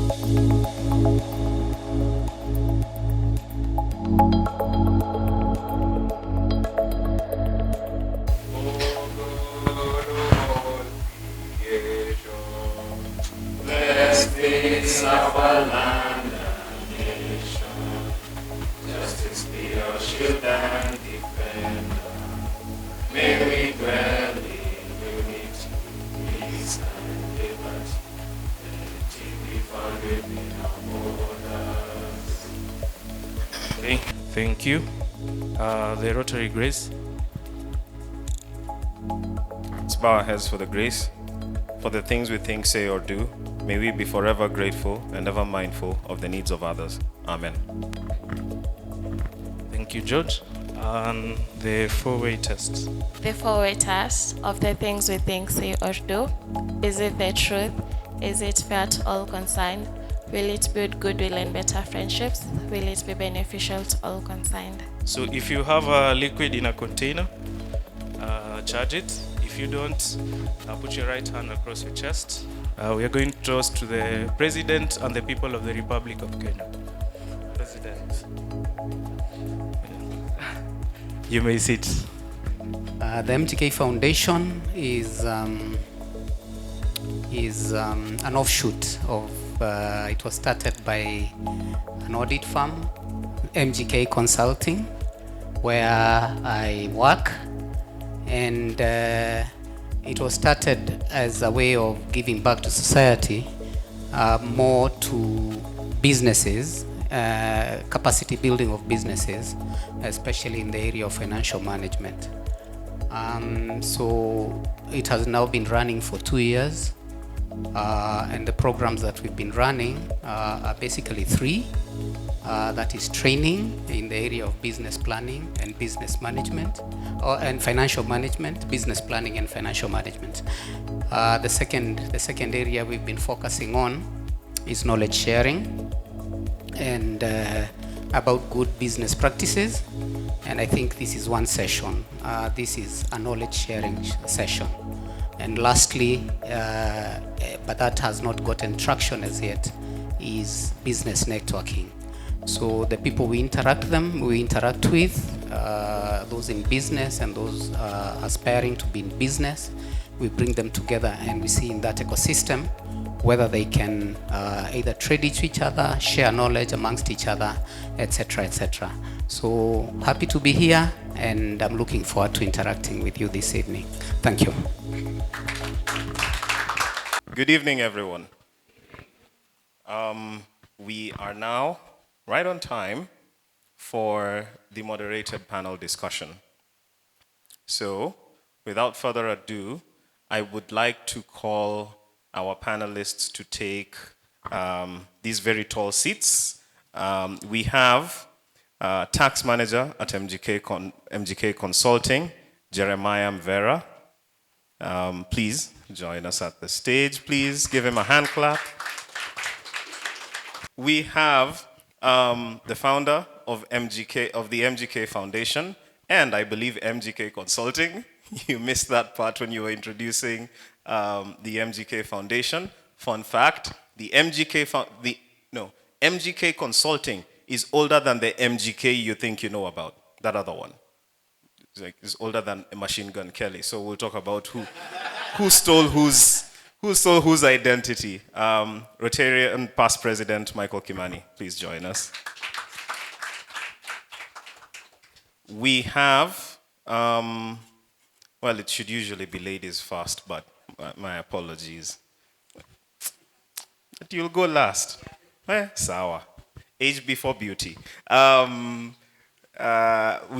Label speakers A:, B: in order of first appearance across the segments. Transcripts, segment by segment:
A: Bless peace our land and nation. Justice be our shield and defender. May we dwell in unity, peace and liberty. Let it be found within our borders.
B: Okay, thank you. The Rotary Grace. Let's bow our heads for the grace. For the things we think, say, or do, may we be forever grateful and ever mindful of the needs of others. Amen. Thank you, George. And the four-way test.
C: The four-way test of the things we think, say, or do. Is it the truth? Is it fair to all concerned? Will it build goodwill and better friendships? Will it be beneficial to all concerned?
B: So if you have a liquid in a container, charge it. If you don't, put your right hand across your chest. We are going to toast to the President and the people of the Republic of Kenya. President. You may sit.
D: The MGK Foundation is an offshoot of, it was started by an audit firm, MGK Consulting, where I work. And it was started as a way of giving back to society, more to businesses, capacity building of businesses, especially in the area of financial management. So it has now been running for 2 years, and the programs that we've been running are basically 3. That is training in the area of business planning and business management, and financial management, business planning and financial management. The second area we've been focusing on is knowledge sharing and about good business practices. And I think this is one session. This is a knowledge sharing session. And lastly, but that has not gotten traction as yet, is business networking. So the people we interact with, those in business and those aspiring to be in business, we bring them together and we see in that ecosystem whether they can either trade each other, share knowledge amongst each other, etc., etc. So happy to be here, and I'm looking forward to interacting with you this evening. Thank you.
B: Good evening, everyone. We are now right on time for the moderated panel discussion. So, without further ado, I would like to call our panelists to take these very tall seats. We have Tax Manager at MGK Consulting, Jeremiah Mvera. Please join us at the stage. Please give him a hand clap. We have the founder of the MGK Foundation, and I believe MGK Consulting. You missed that part when you were introducing the MGK Foundation. Fun fact: the MGK Consulting is older than the MGK you think you know about. That other one, it's older than Machine Gun Kelly. So we'll talk about who stole whose identity. Rotarian past president Michael Kimani, please join us. We have, well, it should usually be ladies first, but my apologies. But you'll go last. Sawa. Age before beauty. We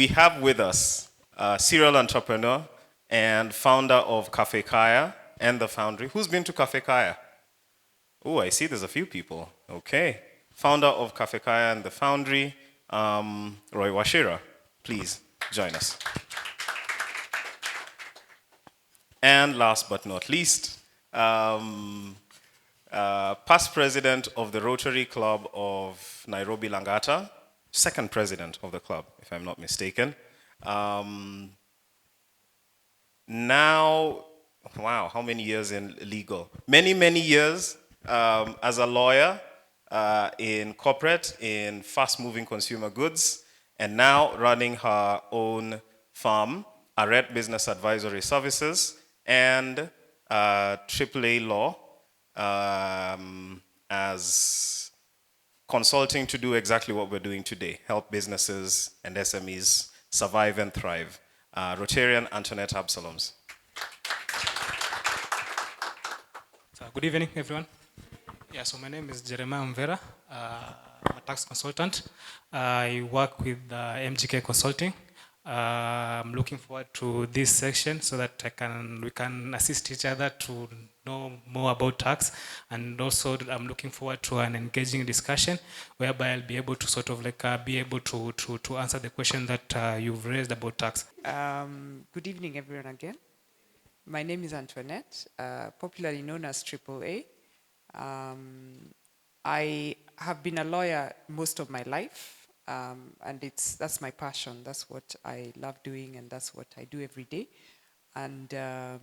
B: have with us a serial entrepreneur and founder of Cafe Kaya and the Foundry. Who's been to Cafe Kaya? Oh, I see there's a few people. Okay. Founder of Cafe Kaya and the Foundry, Roy Washira. Please join us. And last but not least, past president of the Rotary Club of Nairobi Langata, second president of the club, if I'm not mistaken. Now, wow, how many years in legal? Many, many years as a lawyer, in corporate, in fast-moving consumer goods, and now running her own firm, Arete Business Advisory Services, and AAA Law as consulting to do exactly what we're doing today, help businesses and SMEs survive and thrive. Rotarian Antoinette Absaloms.
E: So, good evening, everyone. Yeah, so my name is Jeremiah Mvera. I'm a tax consultant. I work with MGK Consulting. I'm looking forward to this section so that we can assist each other to know more about tax, and also I'm looking forward to an engaging discussion whereby I'll be able to sort of be able to answer the question that you've raised about tax.
F: Good evening, everyone, again. My name is Antoinette, popularly known as AAA. I have been a lawyer most of my life, and that's my passion. That's what I love doing, and that's what I do every day. And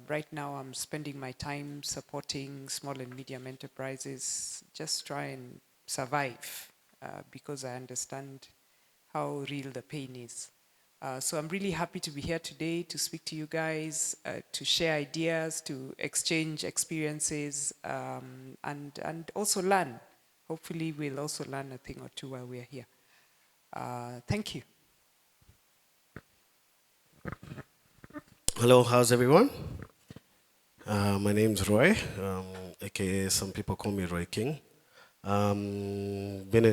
F: right now I'm spending my time supporting small and medium enterprises, just try and survive, because I understand how real the pain is. So I'm really happy to be here today to speak to you guys, to share ideas, to exchange experiences, and also learn. Hopefully we'll also learn a thing or two while we're here. Thank you.
G: Hello, how's everyone? My name's Roy, aka some people call me Roy King. Been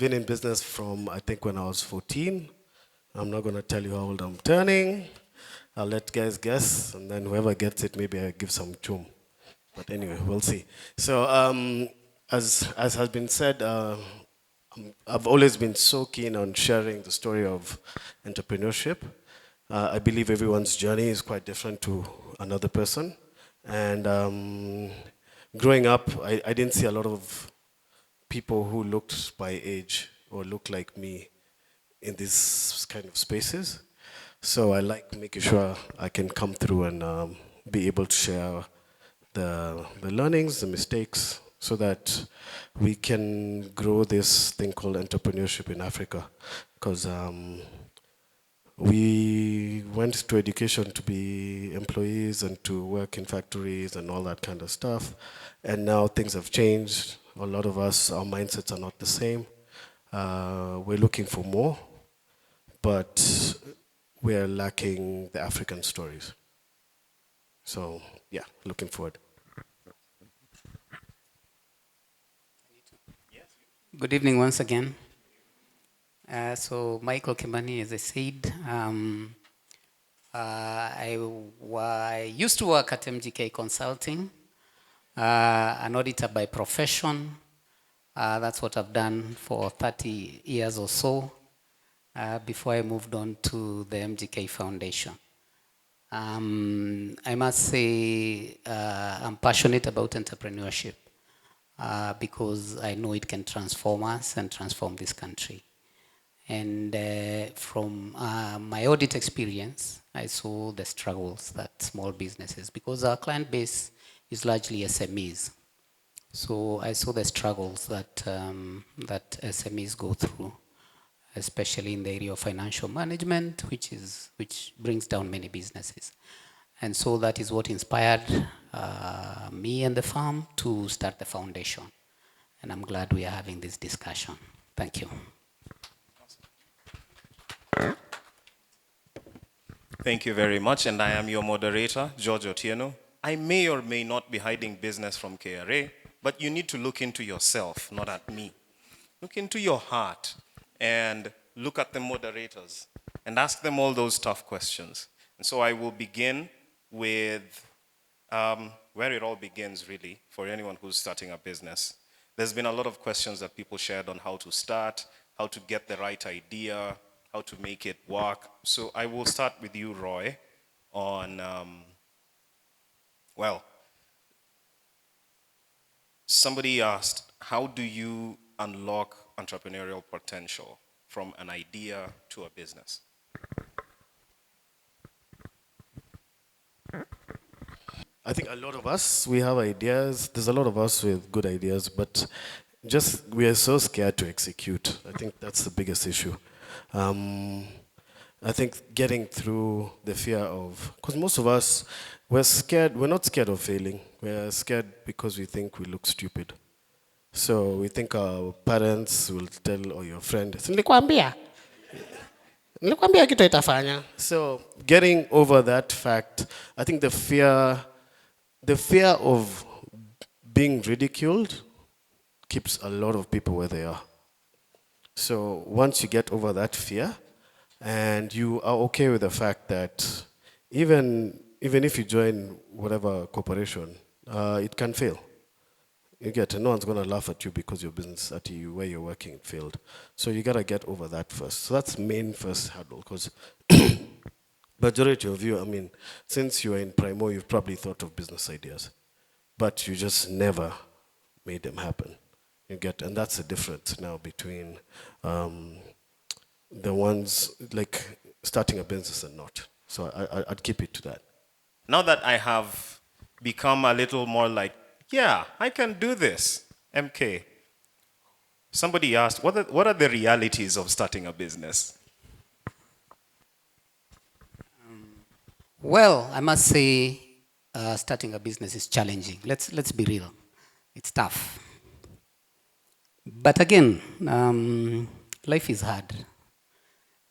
G: in business from I think when I was 14. I'm not gonna tell you how old I'm turning. I'll let guys guess, and then whoever gets it, maybe I give some chum. But anyway, we'll see. So as has been said, I've always been so keen on sharing the story of entrepreneurship. I believe everyone's journey is quite different to another person. And growing up, I didn't see a lot of people who looked my age or looked like me in these kind of spaces. So I like making sure I can come through and be able to share the learnings, the mistakes, so that we can grow this thing called entrepreneurship in Africa. Because we went to education to be employees and to work in factories and all that kind of stuff. And now things have changed. A lot of us, our mindsets are not the same. We're looking for more, but we're lacking the African stories. So yeah, looking forward.
D: Good evening once again. So Michael Kimani, as I said, I used to work at MGK Consulting, an auditor by profession. That's what I've done for 30 years or so before I moved on to the MGK Foundation. I must say I'm passionate about entrepreneurship. Because I know it can transform us and transform this country. And from my audit experience, I saw the struggles that small businesses, because our client base is largely SMEs. So I saw the struggles that, that SMEs go through, especially in the area of financial management, which brings down many businesses. And so that is what inspired me and the firm to start the foundation. And I'm glad we are having this discussion. Thank you.
B: Thank you very much, and I am your moderator, George Otieno. I may or may not be hiding business from KRA, but you need to look into yourself, not at me. Look into your heart and look at the moderators and ask them all those tough questions. And so I will begin with where it all begins, really, for anyone who's starting a business. There's been a lot of questions that people shared on how to start, how to get the right idea, how to make it work. So I will start with you, Roy, on, well, somebody asked, how do you unlock entrepreneurial potential from an idea to a business?
G: I think a lot of us, we have ideas. There's a lot of us with good ideas, but just we are so scared to execute. I think that's the biggest issue. I think getting through the fear of, because most of us, we're scared, we're not scared of failing. We're scared because we think we look stupid. So we think our parents will tell, or your friend, nilikwambia kitu itafanya. So getting over that fact, I think the fear of being ridiculed keeps a lot of people where they are. So once you get over that fear, and you are okay with the fact that even if you join whatever corporation, it can fail. You get, no one's going to laugh at you because your business at you where you're working failed. So you got to get over that first. So that's main first hurdle, because majority of you, I mean, since you are in Primo, you've probably thought of business ideas, but you just never made them happen. You get, and that's the difference now between the ones like starting a business and not. So I'd keep it to that.
B: Now that I have become a little more like, yeah, I can do this, MK. Somebody asked, what are the realities of starting a business?
D: Well, I must say, starting a business is challenging. Let's be real. It's tough. But again, life is hard.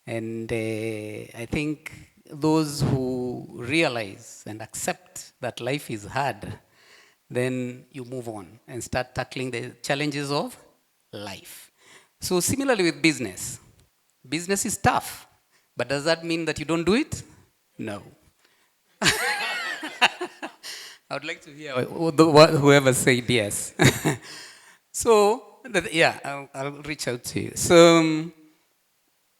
D: And I think those who realize and accept that life is hard, then you move on and start tackling the challenges of life. So similarly with business. Business is tough, but does that mean that you don't do it? No. I would like to hear whoever said yes. So, yeah, I'll reach out to you.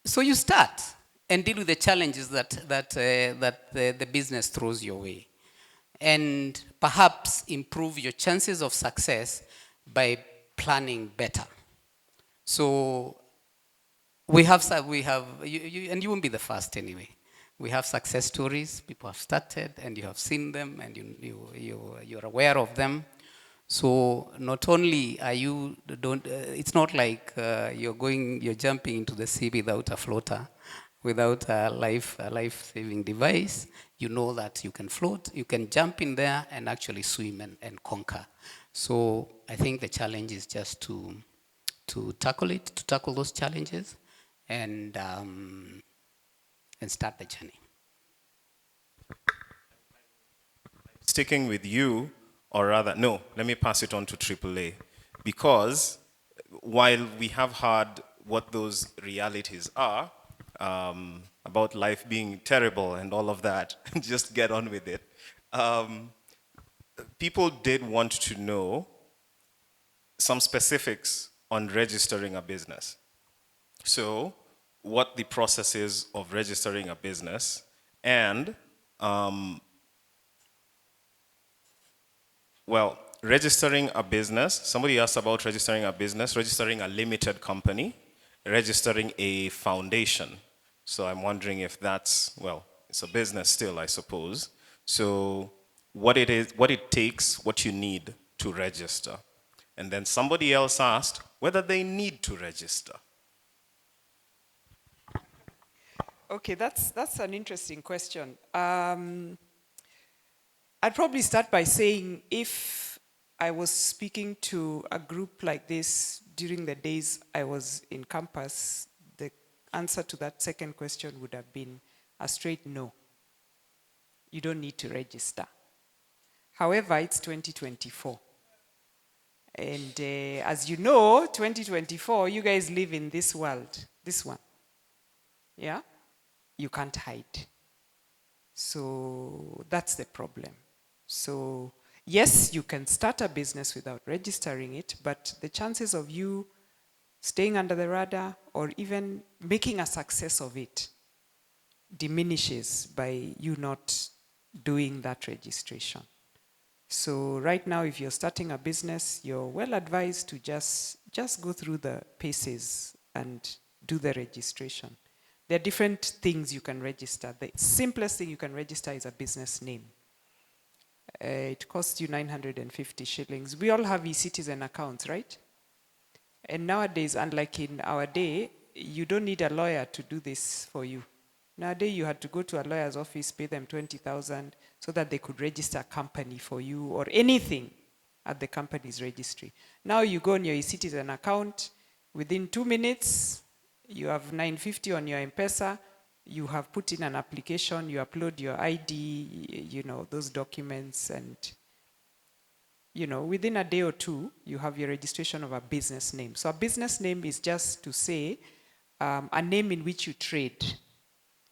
D: So you start and deal with the challenges that the business throws your way, and perhaps improve your chances of success by planning better. So we have, and you won't be the first anyway. We have success stories. People have started, and you have seen them, and you're aware of them. So not only are you it's not like you're jumping into the sea without a floater, without a life-saving device. You know that you can float, you can jump in there and actually swim and conquer. So I think the challenge is just to tackle those challenges, and start the journey.
B: Sticking with you, or rather, no, let me pass it on to AAA. Because while we have heard what those realities are, about life being terrible and all of that, just get on with it. People did want to know some specifics on registering a business. So, what the process is of registering a business, and well, registering a business. Somebody asked about registering a business, registering a limited company, registering a foundation. So I'm wondering if that's, well, it's a business still, I suppose. So what it takes, what you need to register. And then somebody else asked whether they need to register.
F: Okay, that's an interesting question. I'd probably start by saying, if I was speaking to a group like this during the days I was in campus, the answer to that second question would have been a straight no. You don't need to register. However, it's 2024. And as you know, 2024, you guys live in this world, this one. Yeah? You can't hide. So that's the problem. So yes, you can start a business without registering it, but the chances of you staying under the radar or even making a success of it diminishes by you not doing that registration. So right now, if you're starting a business, you're well advised to just go through the paces and do the registration. There are different things you can register. The simplest thing you can register is a business name. It costs you 950 shillings. We all have e-citizen accounts, right? And nowadays, unlike in our day, you don't need a lawyer to do this for you. Nowadays, you had to go to a lawyer's office, pay them 20,000 so that they could register a company for you or anything at the company's registry. Now you go on your e-citizen account, within 2 minutes, you have 950 on your M-Pesa, you have put in an application, you upload your ID, those documents, and within a day or two, you have your registration of a business name. So a business name is just to say a name in which you trade.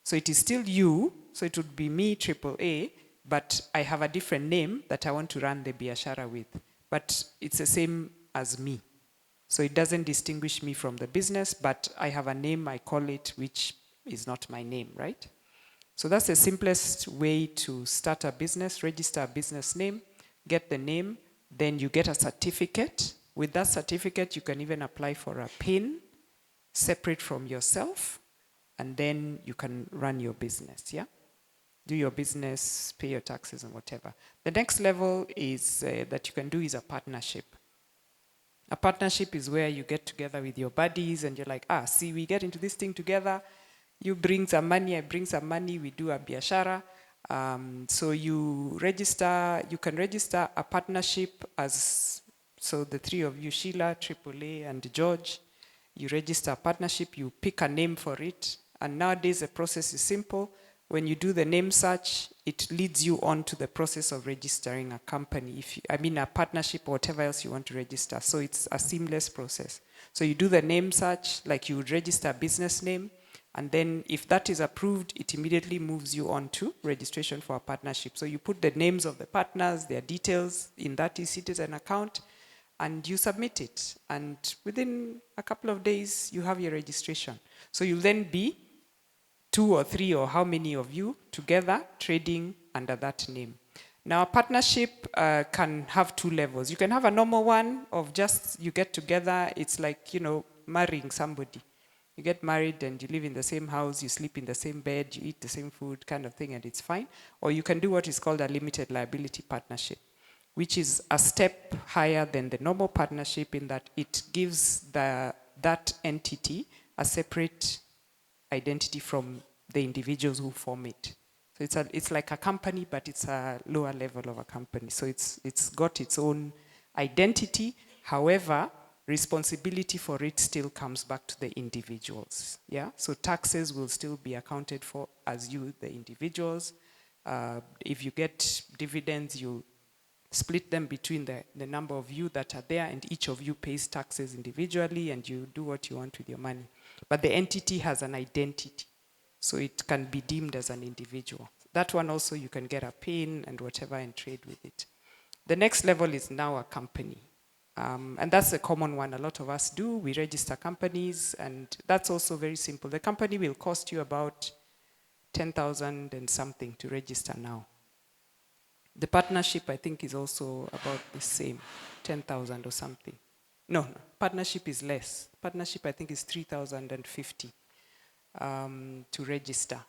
F: So it is still you, so it would be me, AAA, but I have a different name that I want to run the biashara with. But it's the same as me. So it doesn't distinguish me from the business, but I have a name, I call it, which is not my name, right? So that's the simplest way to start a business, register a business name, get the name, then you get a certificate. With that certificate, you can even apply for a PIN separate from yourself, and then you can run your business, yeah? Do your business, pay your taxes and whatever. The next level is that you can do is a partnership. A partnership is where you get together with your buddies and you're like, see, we get into this thing together. You bring some money, I bring some money, we do a biashara. So you can register a partnership so the three of you, Sheila, AAA, and George, you register a partnership, you pick a name for it. And nowadays the process is simple. When you do the name search, it leads you on to the process of registering a company, a partnership or whatever else you want to register. So it's a seamless process. So you do the name search, like you would register a business name, and then if that is approved, it immediately moves you on to registration for a partnership. So you put the names of the partners, their details in that e-citizen account, and you submit it. And within a couple of days, you have your registration. So you'll then be 2 or 3 or how many of you together trading under that name. Now, a partnership can have 2 levels. You can have a normal one of just you get together. It's like, marrying somebody. You get married and you live in the same house, you sleep in the same bed, you eat the same food kind of thing, and it's fine. Or you can do what is called a limited liability partnership, which is a step higher than the normal partnership in that it gives that entity a separate identity from the individuals who form it. So it's like a company, but it's a lower level of a company. So it's got its own identity. However, responsibility for it still comes back to the individuals. Yeah. So taxes will still be accounted for as you, the individuals. If you get dividends, you split them between the number of you that are there, and each of you pays taxes individually, and you do what you want with your money. But the entity has an identity, so it can be deemed as an individual. That one also you can get a PIN and whatever and trade with it. The next level is now a company. And that's a common one a lot of us do. We register companies, and that's also very simple. The company will cost you about 10,000 and something to register now. The partnership, I think, is also about the same, 10,000 or something. No, partnership is less. Partnership, I think, is 3,050 to register.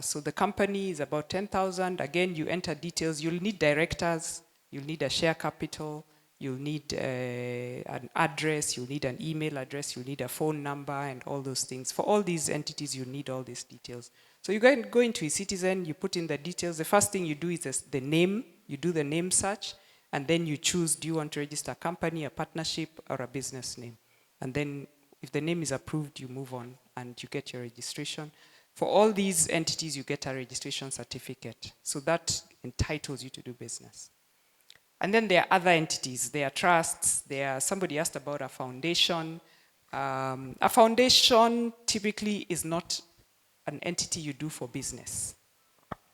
F: So the company is about 10,000. Again, you enter details. You'll need directors. You'll need a share capital. You'll need an address. You'll need an email address. You'll need a phone number and all those things. For all these entities, you need all these details. So you go into eCitizen, you put in the details. The first thing you do is the name. You do the name search, and then you choose, do you want to register a company, a partnership, or a business name? And then if the name is approved, you move on and you get your registration. For all these entities, you get a registration certificate. So that entitles you to do business. And then there are other entities. There are trusts. Somebody asked about a foundation. A foundation typically is not an entity you do for business.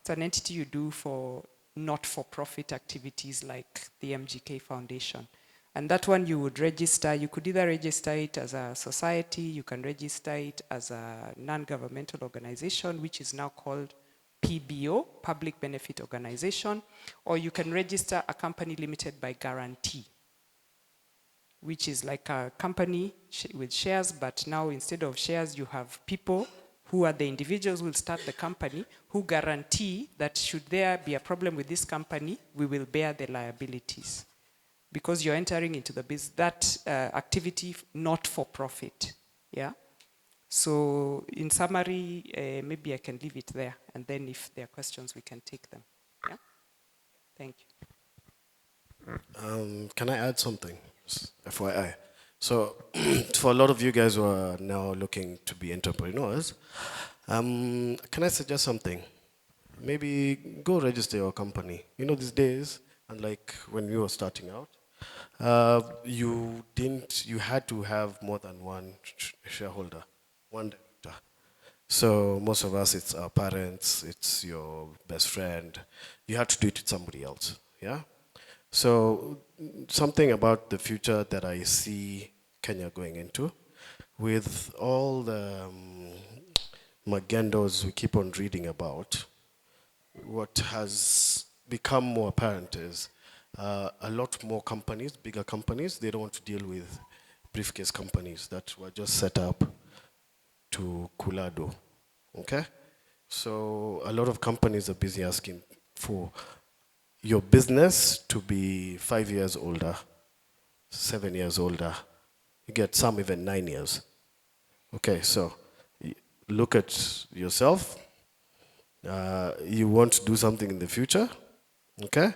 F: It's an entity you do for not-for-profit activities like the MGK Foundation. And that one you would register. You could either register it as a society, you can register it as a non-governmental organization, which is now called PBO, Public Benefit Organization, or you can register a company limited by guarantee, which is like a company with shares, but now instead of shares, you have people who are the individuals who will start the company, who guarantee that should there be a problem with this company, we will bear the liabilities. Because you're entering into the business, that activity not for profit, yeah? So in summary, maybe I can leave it there, and then if there are questions, we can take them, yeah? Thank you.
G: Can I add something? FYI. So, for a lot of you guys who are now looking to be entrepreneurs, can I suggest something? Maybe go register your company. You know, these days, unlike when we were starting out, you had to have more than one shareholder, one director. So most of us, it's our parents, it's your best friend. You have to do it with somebody else, yeah? So something about the future that I see Kenya going into, with all the magendos we keep on reading about, what has become more apparent is a lot more companies, bigger companies, they don't want to deal with briefcase companies that were just set up to kulado, okay? So a lot of companies are busy asking for your business to be 5 years older, 7 years older. You get some even 9 years. Okay, so look at yourself. You want to do something in the future, okay?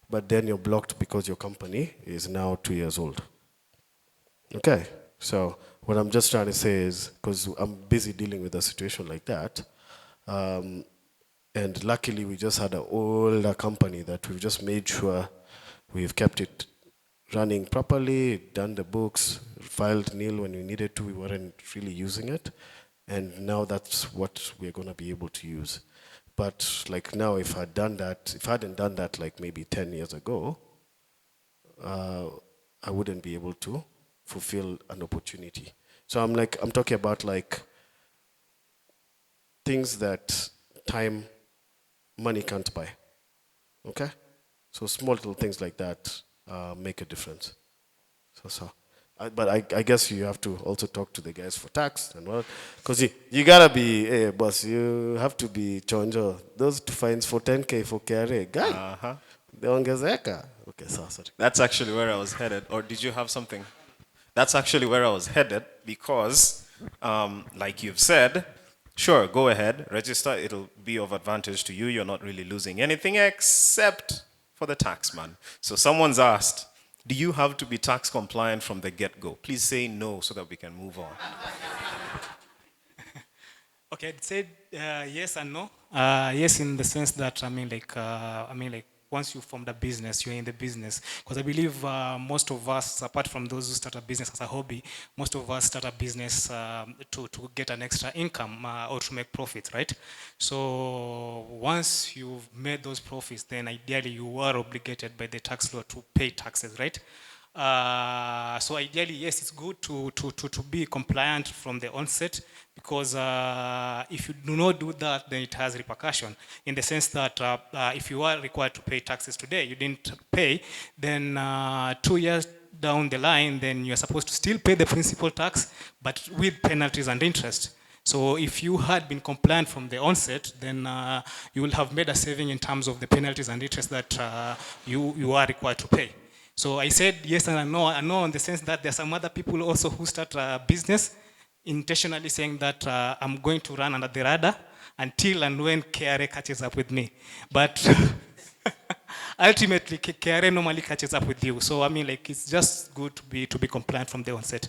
G: But then you're blocked because your company is now 2 years old. Okay, so what I'm just trying to say is, because I'm busy dealing with a situation like that, and luckily we just had an older company that we've just made sure we've kept it running properly, done the books, filed nil when we needed to, we weren't really using it. And now that's what we're gonna be able to use. But like now, if I hadn't done that like maybe 10 years ago, I wouldn't be able to fulfill an opportunity. So I'm talking about like things that time, money can't buy, okay? So small little things like that make a difference. But I guess you have to also talk to the guys for tax and what, because you gotta be, hey, boss, you have to be chonjo. Those fines for 10K for KRA, guy, they ongezeka. Okay, sorry.
B: That's actually where I was headed. Or did you have something? That's actually where I was headed because, like you've said, sure, go ahead, register. It'll be of advantage to you. You're not really losing anything except for the tax man. So someone's asked, do you have to be tax compliant from the get-go? Please say no so that we can move on.
E: Okay, I'd say yes and no. Yes, in the sense that once you formed a business, you're in the business. Because I believe most of us, apart from those who start a business as a hobby, most of us start a business to get an extra income or to make profits, right? So once you've made those profits, then ideally you are obligated by the tax law to pay taxes, right? So ideally, yes, it's good to be compliant from the onset, because if you do not do that, then it has repercussion in the sense that if you are required to pay taxes today, you didn't pay, then 2 years down the line, then you're supposed to still pay the principal tax, but with penalties and interest. So if you had been compliant from the onset, then you will have made a saving in terms of the penalties and interest that you are required to pay. So I said yes and I know in the sense that there are some other people also who start a business intentionally saying that I'm going to run under the radar until and when KRA catches up with me. But ultimately, KRA normally catches up with you. So I mean, like, it's just good to be compliant from the onset.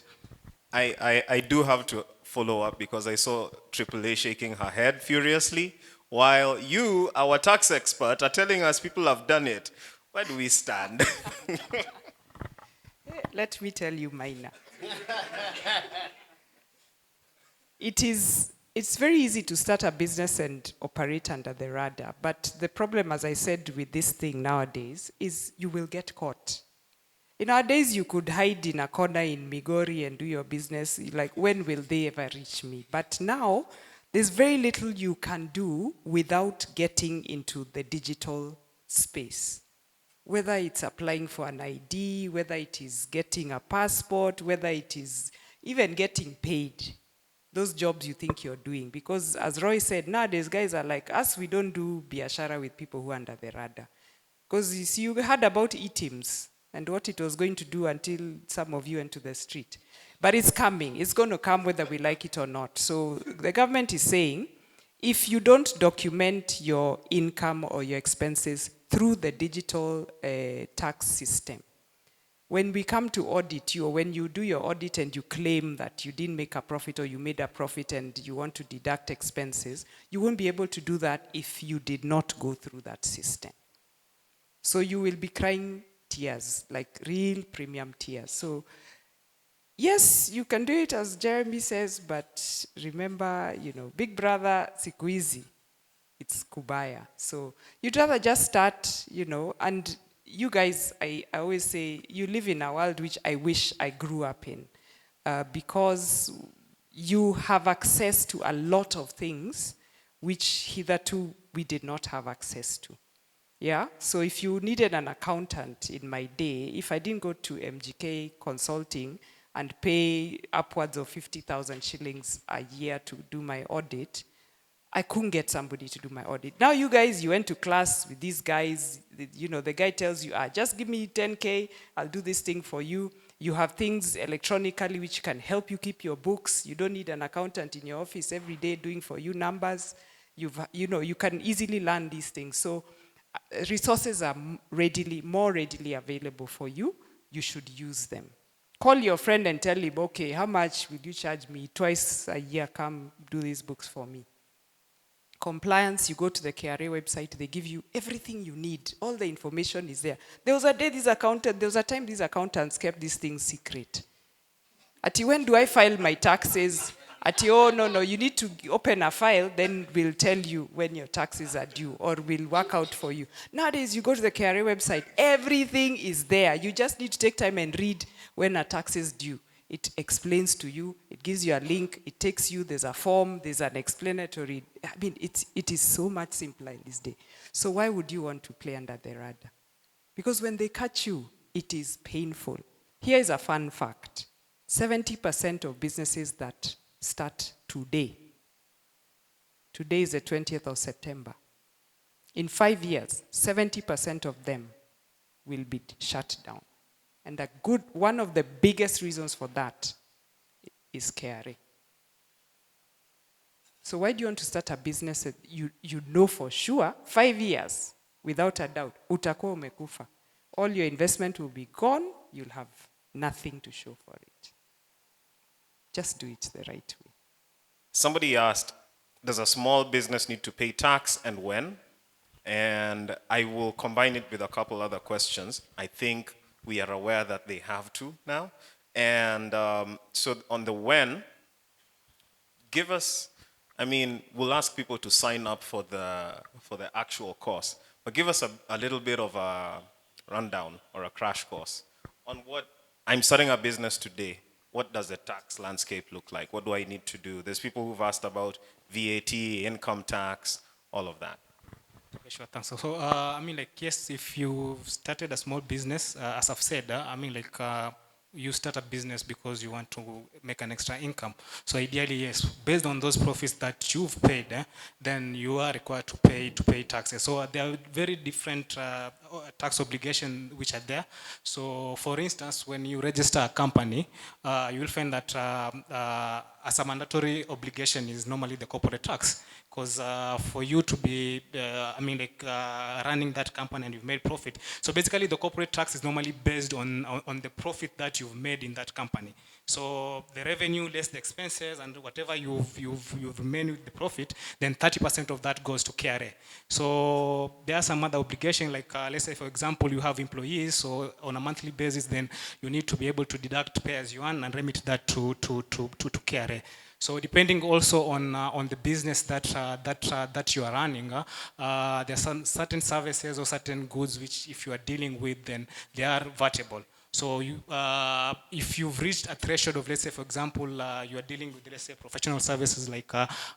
B: I do have to follow up because I saw AAA shaking her head furiously, while you, our tax expert, are telling us people have done it. Where do we stand?
F: Let me tell you, Maina. It's very easy to start a business and operate under the radar. But the problem, as I said, with this thing nowadays is you will get caught. In our days, you could hide in a corner in Migori and do your business. Like, when will they ever reach me? But now, there's very little you can do without getting into the digital space. Whether it's applying for an ID, whether it is getting a passport, whether it is even getting paid. those jobs you think you're doing. Because as Roy said, nowadays guys are like us, we don't do biashara with people who are under the radar. Because you see, you heard about e-teams and what it was going to do until some of you went to the street. But it's coming. It's going to come whether we like it or not. So the government is saying, if you don't document your income or your expenses through the digital tax system, when we come to audit you, or when you do your audit and you claim that you didn't make a profit or you made a profit and you want to deduct expenses, you won't be able to do that if you did not go through that system. So you will be crying tears, like real premium tears. So yes, you can do it as Jeremy says, but remember, Big Brother siku hizi, it's kubaya. So you'd rather just start, and you guys, I always say, you live in a world which I wish I grew up in, because you have access to a lot of things which hitherto we did not have access to. Yeah, so if you needed an accountant in my day, if I didn't go to MGK Consulting and pay upwards of 50,000 shillings a year to do my audit, I couldn't get somebody to do my audit. Now you guys, you went to class with these guys, the guy tells you, just give me 10K, I'll do this thing for you. You have things electronically which can help you keep your books. You don't need an accountant in your office every day doing for you numbers. You can easily learn these things. So resources are more readily available for you. You should use them. Call your friend and tell him, okay, how much will you charge me twice a year, come do these books for me? Compliance, you go to the KRA website, they give you everything you need. All the information is there. There was a time these accountants kept these things secret. When do I file my taxes? No, you need to open a file, then we'll tell you when your taxes are due, or we'll work out for you. Nowadays, you go to the KRA website, everything is there. You just need to take time and read when a tax is due. It explains to you, it gives you a link, it takes you, there's a form, there's an explanatory. It is so much simpler in this day. So why would you want to play under the radar? Because when they catch you, it is painful. Here is a fun fact. 70% of businesses that start today is the 20th of September. In 5 years, 70% of them will be shut down. And one of the biggest reasons for that is KRA. So why do you want to start a business that you know for sure, 5 years, without a doubt, utakuwa umekufa. All your investment will be gone, you'll have nothing to show for it. Just do it the right way.
B: Somebody asked, does a small business need to pay tax and when? And I will combine it with a couple other questions. I think we are aware that they have to now. And so on the when, give us, we'll ask people to sign up for the actual course, but give us a little bit of a rundown or a crash course on what, I'm starting a business today. What does the tax landscape look like? What do I need to do? There's people who've asked about VAT, income tax, all of that.
E: Okay, sure, thanks. So, yes, if you've started a small business, as I've said, you start a business because you want to make an extra income. So ideally, yes, based on those profits that you've paid, then you are required to pay taxes. So there are very different tax obligations which are there. So for instance, when you register a company, you will find that as a mandatory obligation is normally the corporate tax. Because for you to be, running that company and you've made profit. So basically the corporate tax is normally based on the profit that you've made in that company. So the revenue less the expenses and whatever you've made with the profit, then 30% of that goes to KRA. So there are some other obligations, like let's say for example you have employees, so on a monthly basis, then you need to be able to deduct pay as you earn and remit that to KRA. So depending also on the business that you are running, there are some certain services or certain goods which if you are dealing with, then they are vatable. So if you've reached a threshold of, let's say, for example, you are dealing with, let's say, professional services like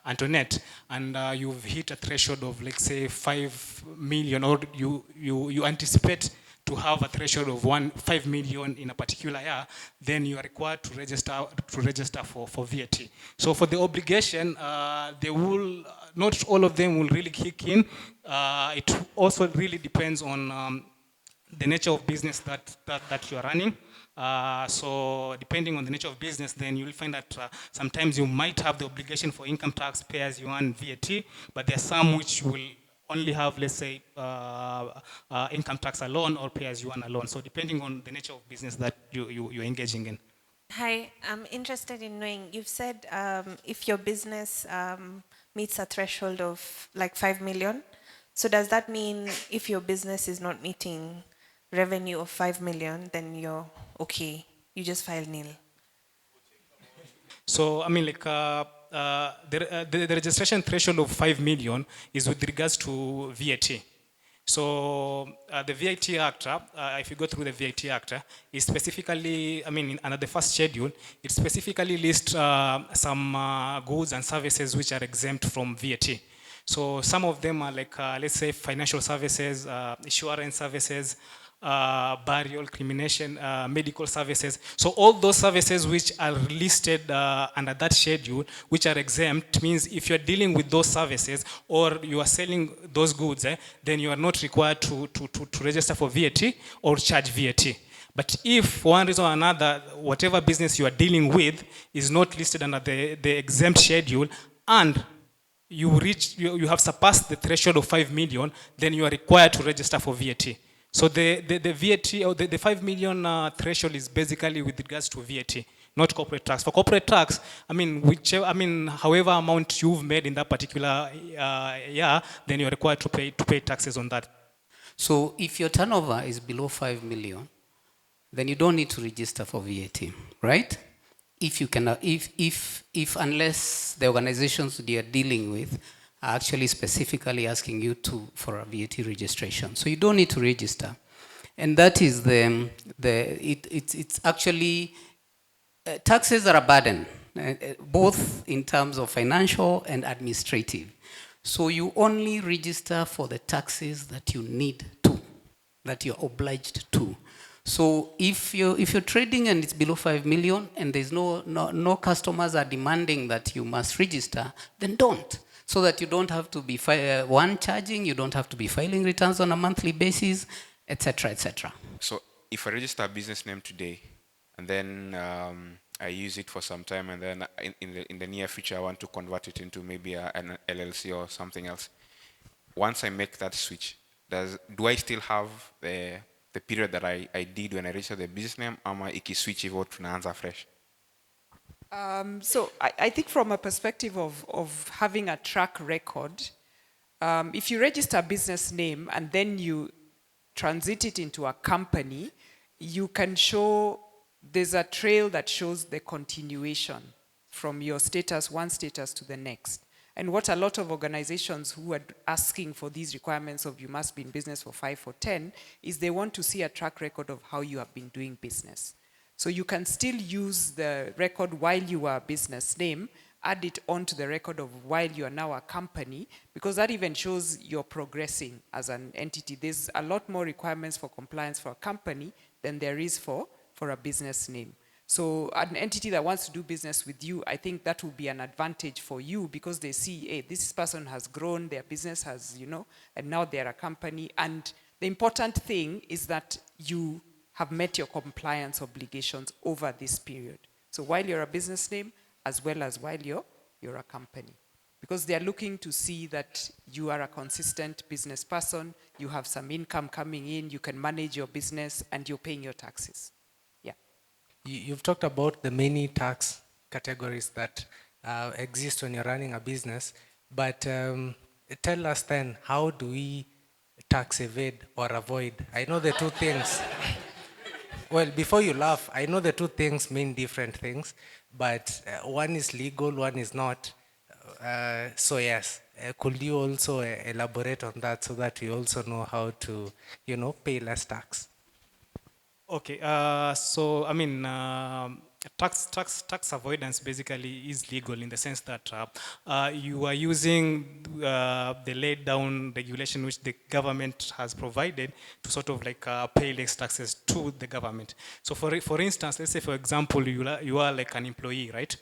E: Antoinette, and you've hit a threshold of, let's say, 5 million, or you anticipate to have a threshold of 5 million in a particular year, then you are required to register for VAT. So for the obligation, they will, not all of them will really kick in. It also really depends on the nature of business that you are running. So depending on the nature of business, then you'll find that sometimes you might have the obligation for income tax, pay as you earn VAT, but there are some which will only have, let's say, income tax alone or pay as you earn alone. So depending on the nature of business that you're engaging in.
H: Hi, I'm interested in knowing, you've said if your business meets a threshold of like 5 million, so does that mean if your business is not meeting revenue of 5 million, then you're okay, you just file nil?
E: So, I mean, like, the registration threshold of 5 million is with regards to VAT. So, the VAT Act, if you go through the VAT Act, is specifically, I mean, under the first schedule, it specifically lists some goods and services which are exempt from VAT. So, some of them are like, let's say, financial services, insurance services, burial, cremation, medical services. So all those services which are listed under that schedule, which are exempt, means if you're dealing with those services or you are selling those goods, then you are not required to register for VAT or charge VAT. But if for one reason or another, whatever business you are dealing with is not listed under the exempt schedule and you have surpassed the threshold of 5 million, then you are required to register for VAT. So the VAT or the 5 million threshold is basically with regards to VAT, not corporate tax. For corporate tax, I mean, however amount you've made in that particular year, then you're required to pay taxes on that.
D: So if your turnover is below 5 million, then you don't need to register for VAT, right? If you can, if unless the organizations you are dealing with are actually specifically asking you for a VAT registration. So you don't need to register. And that is it's actually, taxes are a burden, both in terms of financial and administrative. So you only register for the taxes that you need to, that you're obliged to. So if you're trading and it's below 5 million and there's no customers are demanding that you must register, then don't. So that you don't have to be charging, you don't have to be filing returns on a monthly basis, etc., etc.
I: So if I register a business name today, and then I use it for some time, and then in the near future I want to convert it into maybe an LLC or something else, once I make that switch, do I still have the period that I did when I registered the business name, ama iki-switch hivyo tunaanza fresh?
F: So I think from a perspective of having a track record, if you register a business name and then you transit it into a company, you can show, there's a trail that shows the continuation from your status, one status to the next. And what a lot of organizations who are asking for these requirements of you must be in business for 5 or 10, is they want to see a track record of how you have been doing business. So you can still use the record while you are a business name, add it onto the record of while you are now a company, because that even shows you're progressing as an entity. There's a lot more requirements for compliance for a company than there is for a business name. So an entity that wants to do business with you, I think that will be an advantage for you because they see, hey, this person has grown, their business has, and now they're a company. And the important thing is that you have met your compliance obligations over this period. So while you're a business name, as well as while you're a company. Because they're looking to see that you are a consistent business person, you have some income coming in, you can manage your business, and you're paying your taxes. Yeah.
J: You've talked about the many tax categories that exist when you're running a business, but tell us then, how do we tax evade or avoid? I know the two things. Well, before you laugh, I know the two things mean different things, but one is legal, one is not. So yes, could you also elaborate on that so that we also know how to, pay less tax?
E: Okay, so I mean, tax avoidance basically is legal in the sense that you are using the laid down regulation which the government has provided to sort of like pay less taxes to the government. So for instance, let's say for example, you are like an employee, right?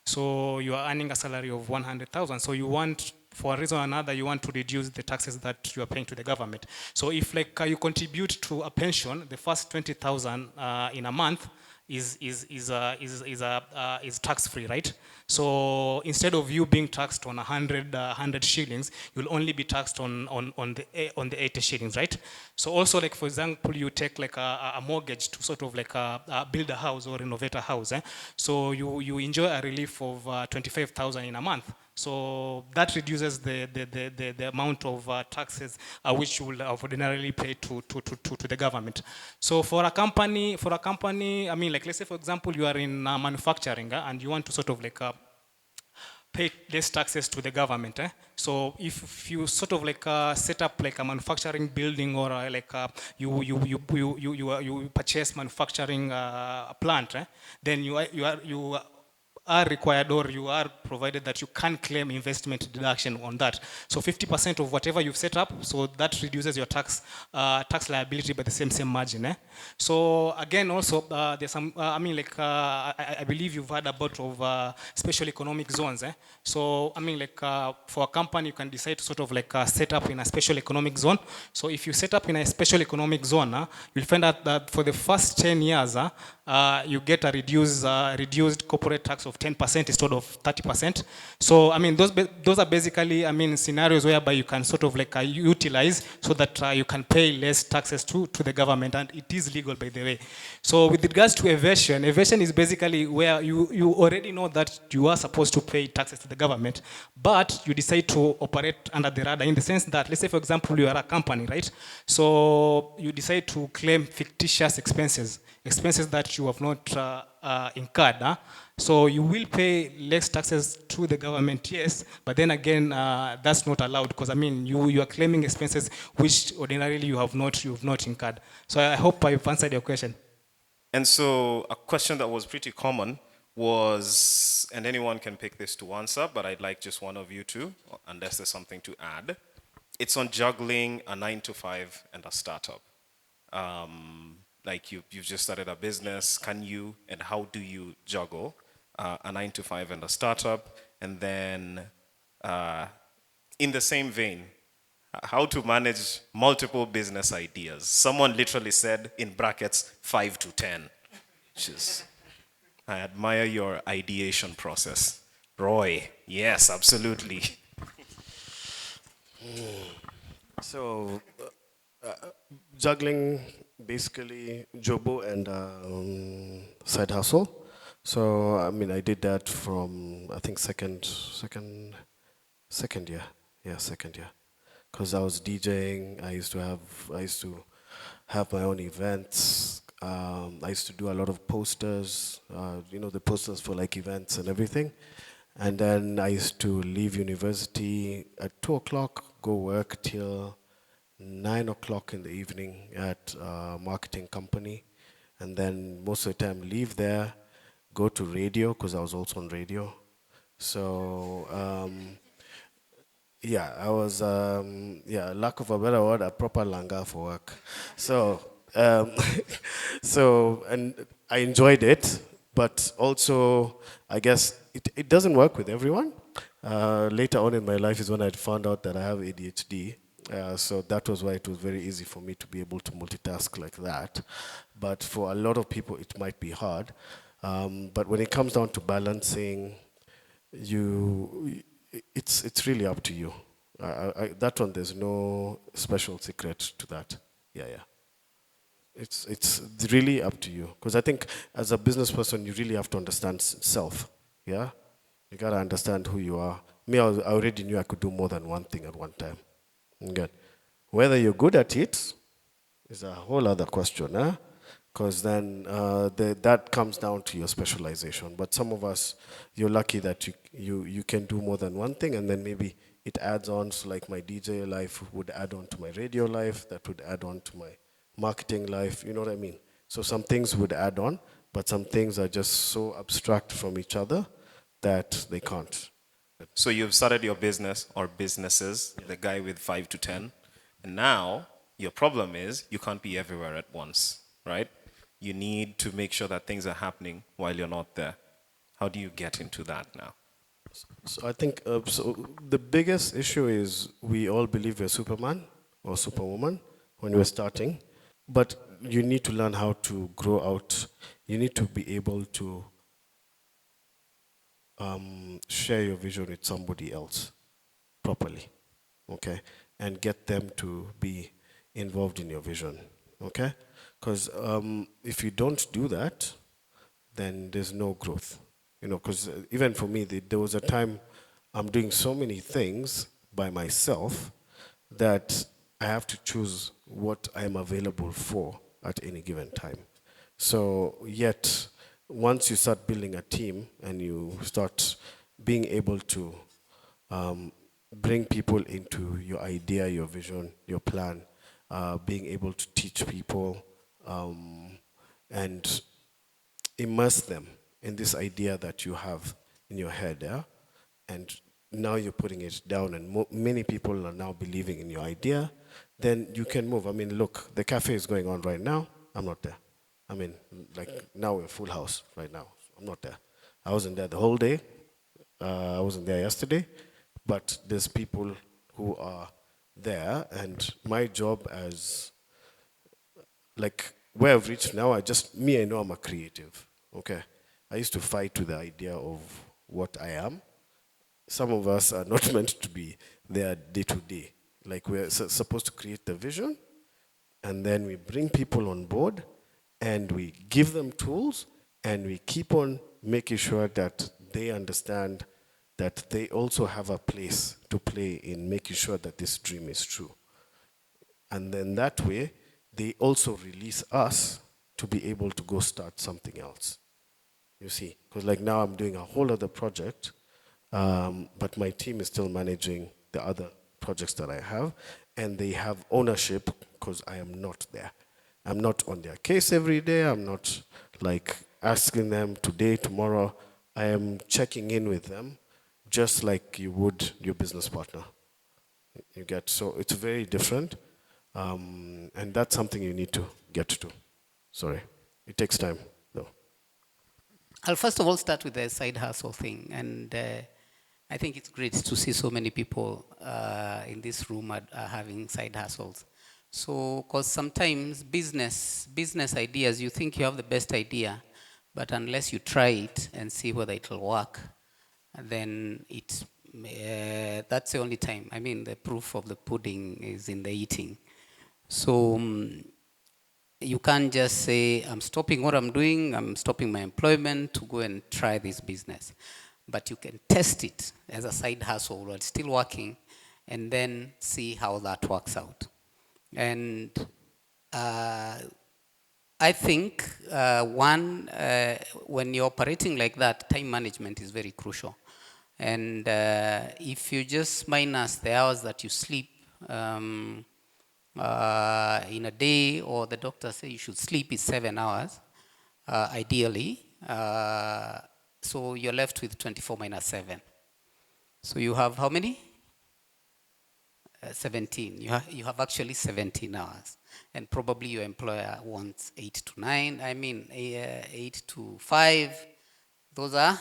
E: So you are earning a salary of 100,000. So you want, for a reason or another, you want to reduce the taxes that you are paying to the government. So if like you contribute to a pension, the first 20,000 in a month is tax-free, right? So instead of you being taxed on 100 shillings, you'll only be taxed on the 80 shillings, right? So also, like for example, you take like a mortgage to sort of like build a house or renovate a house, so you enjoy a relief of 25,000 in a month. So that reduces the amount of taxes which you will ordinarily pay to the government. So for a company, I mean, like let's say for example you are in manufacturing and you want to sort of like pay less taxes to the government. So if you sort of like set up like a manufacturing building or like you purchase manufacturing plant, then you are required or you are provided that you can claim investment deduction on that. So 50% of whatever you've set up, so that reduces your tax liability by the same margin. So again, also there's some, I mean, like I believe you've heard about of special economic zones. So I mean, like for a company, you can decide to sort of like set up in a special economic zone. So if you set up in a special economic zone, you'll find out that for the first 10 years, you get a reduced corporate tax of 10% instead of 30%. So I mean, those are basically, I mean, scenarios whereby you can sort of like utilize so that you can pay less taxes to the government, and it is legal, by the way. So with regards to evasion is basically where you already know that you are supposed to pay taxes to the government, but you decide to operate under the radar in the sense that, let's say for example, you are a company, right? So you decide to claim fictitious expenses that you have not incurred. So you will pay less taxes to the government, yes, but then again, that's not allowed because I mean, you are claiming expenses which ordinarily you've not incurred. So I hope I've answered your question.
B: And so a question that was pretty common was, and anyone can pick this to answer, but I'd like just one of you to, unless there's something to add. It's on juggling a 9-to-5 and a startup. Like you've just started a business, can you and how do you juggle a 9-to-5 and a startup? And then in the same vein, how to manage multiple business ideas. Someone literally said in brackets 5 to 10, which is, I admire your ideation process. Roy, yes, absolutely.
G: So, juggling basically Jobo and side hustle. So, I mean, I did that from, I think, second year. Yeah, second year. Because I was DJing, I used to have my own events. I used to do a lot of posters, the posters for like events and everything. And then I used to leave university at 2 o'clock, go work till 9 o'clock in the evening at a marketing company. And then most of the time leave there, go to radio, because I was also on radio. So, yeah, I was, lack of a better word, a proper langa for work. So, and I enjoyed it, but also, I guess, it doesn't work with everyone. Later on in my life is when I found out that I have ADHD. So that was why it was very easy for me to be able to multitask like that. But for a lot of people, it might be hard. But when it comes down to balancing, it's really up to you. That one, there's no special secret to that. Yeah. It's really up to you. Because I think as a business person, you really have to understand self. Yeah? You got to understand who you are. Me, I already knew I could do more than one thing at one time. Good. Whether you're good at it is a whole other question, because then that comes down to your specialization. But some of us, you're lucky that you can do more than one thing, and then maybe it adds on. So like my DJ life would add on to my radio life, that would add on to my marketing life, you know what I mean? So some things would add on, but some things are just so abstract from each other that they can't.
B: So you've started your business or businesses, the guy with 5 to 10, and now your problem is you can't be everywhere at once, right? You need to make sure that things are happening while you're not there. How do you get into that now?
G: So I think the biggest issue is we all believe we're Superman or Superwoman when we're starting, but you need to learn how to grow out. You need to be able to share your vision with somebody else properly, okay? And get them to be involved in your vision, okay? Because if you don't do that, then there's no growth. You know, because even for me, there was a time I'm doing so many things by myself that I have to choose what I'm available for at any given time. So yet, once you start building a team and you start being able to bring people into your idea, your vision, your plan, being able to teach people and immerse them in this idea that you have in your head, yeah? And now you're putting it down and many people are now believing in your idea, then you can move. I mean, look, the cafe is going on right now. I'm not there. I mean, like now we're full house right now. I'm not there. I wasn't there the whole day. I wasn't there yesterday, but there's people who are there, and my job as, like, where I've reached now, I know I'm a creative, okay? I used to fight with the idea of what I am. Some of us are not meant to be there day to day. Like, we're supposed to create the vision, and then we bring people on board, and we give them tools, and we keep on making sure that they understand that they also have a place to play in making sure that this dream is true. And then that way, they also release us to be able to go start something else. You see, because like now I'm doing a whole other project, but my team is still managing the other projects that I have, and they have ownership because I am not there. I'm not on their case every day. I'm not like asking them today, tomorrow. I am checking in with them just like you would your business partner. You get, so it's very different, and that's something you need to get to. Sorry, it takes time though.
D: I'll first of all start with the side hustle thing, and I think it's great to see so many people in this room are having side hustles. So, because sometimes business ideas, you think you have the best idea, but unless you try it and see whether it will work, then that's the only time. I mean, the proof of the pudding is in the eating. So you can't just say, I'm stopping what I'm doing, I'm stopping my employment to go and try this business. But you can test it as a side hustle while it's still working, and then see how that works out. And I think, when you're operating like that, time management is very crucial. And if you just minus the hours that you sleep in a day, or the doctor says you should sleep is 7 hours, ideally, so you're left with 24 minus 7. So you have how many? 17. You have actually 17 hours. And probably your employer wants 8 to 9. I mean, 8 to 5. Those are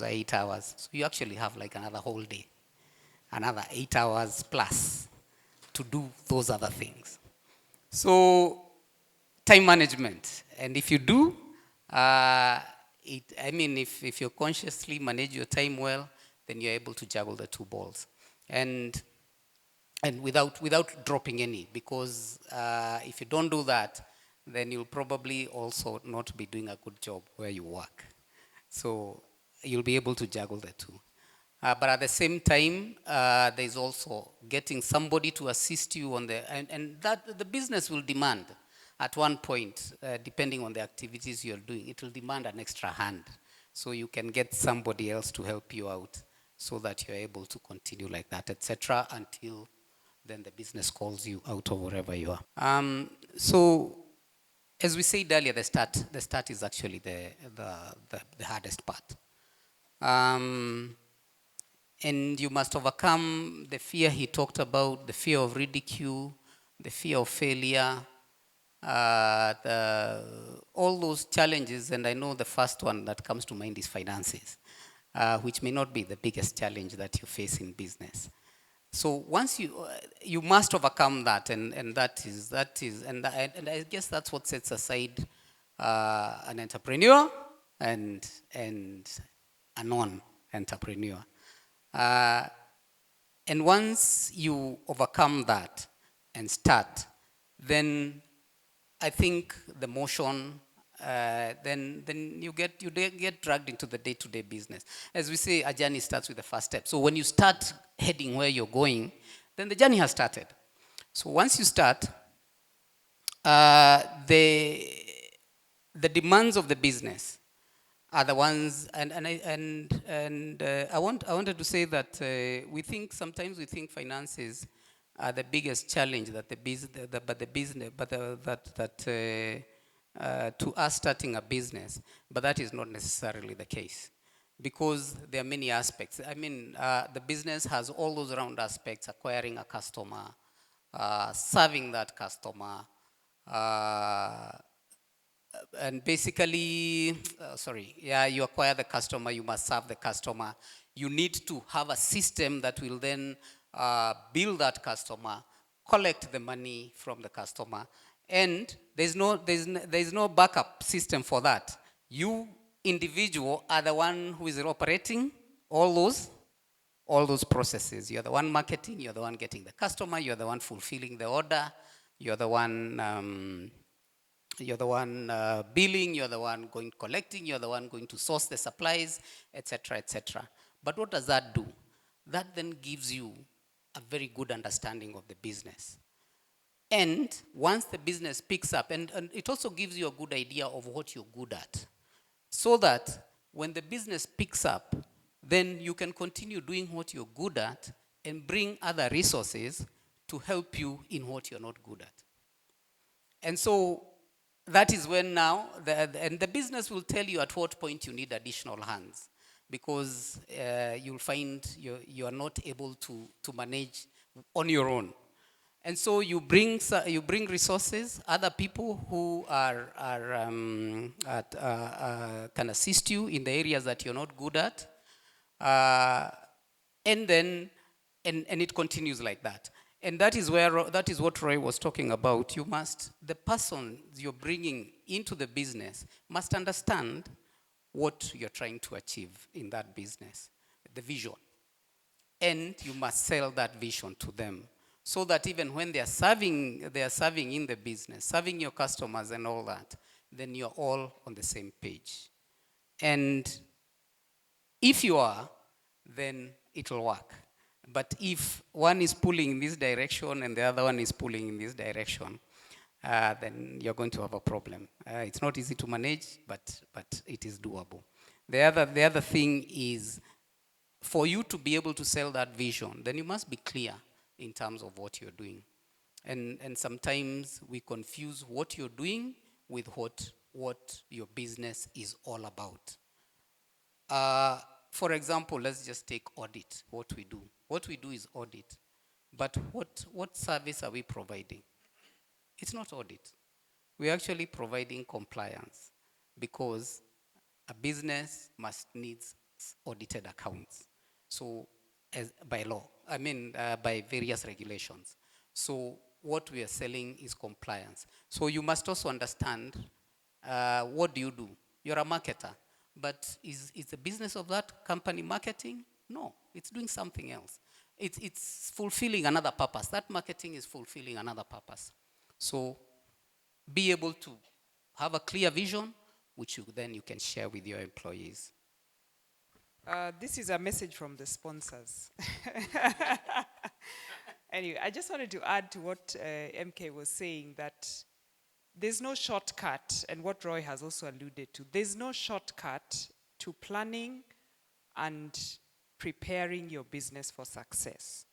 D: 8 hours. So you actually have like another whole day. Another 8 hours plus to do those other things. So time management. And if you do, if you consciously manage your time well, then you're able to juggle the two balls. And without dropping any, because if you don't do that, then you'll probably also not be doing a good job where you work. So you'll be able to juggle the two. But at the same time, there's also getting somebody to assist you on and that the business will demand at one point, depending on the activities you're doing, it will demand an extra hand. So you can get somebody else to help you out so that you're able to continue like that, etc., until then the business calls you out of wherever you are. So as we said earlier, the start is actually the hardest part. And you must overcome the fear he talked about, the fear of ridicule, the fear of failure, all those challenges. And I know the first one that comes to mind is finances, which may not be the biggest challenge that you face in business. So once you must overcome that, and I guess that's what sets aside an entrepreneur and a non-entrepreneur. And once you overcome that and start, then I think the motion, then you get dragged into the day-to-day business. As we say, a journey starts with the first step. So when you start heading where you're going, then the journey has started. So once you start, the demands of the business are the ones, and I wanted to say that sometimes we think finances are the biggest challenge that to us starting a business, but that is not necessarily the case, because there are many aspects. I mean, the business has all those round aspects: acquiring a customer, serving that customer, and basically, you acquire the customer, you must serve the customer. You need to have a system that will then bill that customer, collect the money from the customer, and there's no backup system for that. You, individual, are the one who is operating all those processes. You're the one marketing, you're the one getting the customer, you're the one fulfilling the order, you're the one billing, you're the one collecting, you're the one going to source the supplies, etc., etc. But what does that do? That then gives you a very good understanding of the business. And once the business picks up, and it also gives you a good idea of what you're good at, so that when the business picks up, then you can continue doing what you're good at and bring other resources to help you in what you're not good at. And so that is when now, and the business will tell you at what point you need additional hands, because you'll find you are not able to manage on your own. And so you bring resources, other people who can assist you in the areas that you're not good at, and it continues like that. And that is what Roy was talking about. The person you're bringing into the business must understand what you're trying to achieve in that business, the vision. And you must sell that vision to them, so that even when they are serving in the business, serving your customers and all that, then you're all on the same page. And if you are, then it'll work. But if one is pulling in this direction and the other one is pulling in this direction, then you're going to have a problem. It's not easy to manage, but it is doable. The other thing is, for you to be able to sell that vision, then you must be clear in terms of what you're doing. And sometimes we confuse what you're doing with what your business is all about. For example, let's just take audit, what we do. What we do is audit. But what service are we providing? It's not audit. We're actually providing compliance, because a business needs audited accounts. So by law, by various regulations. So what we are selling is compliance. So you must also understand, what do you do? You're a marketer. But is the business of that company marketing? No, it's doing something else. It's fulfilling another purpose. That marketing is fulfilling another purpose. So be able to have a clear vision, which then you can share with your employees.
F: This is a message from the sponsors. Anyway, I just wanted to add to what MK was saying, that there's no shortcut, and what Roy has also alluded to. There's no shortcut to planning and preparing your business for success.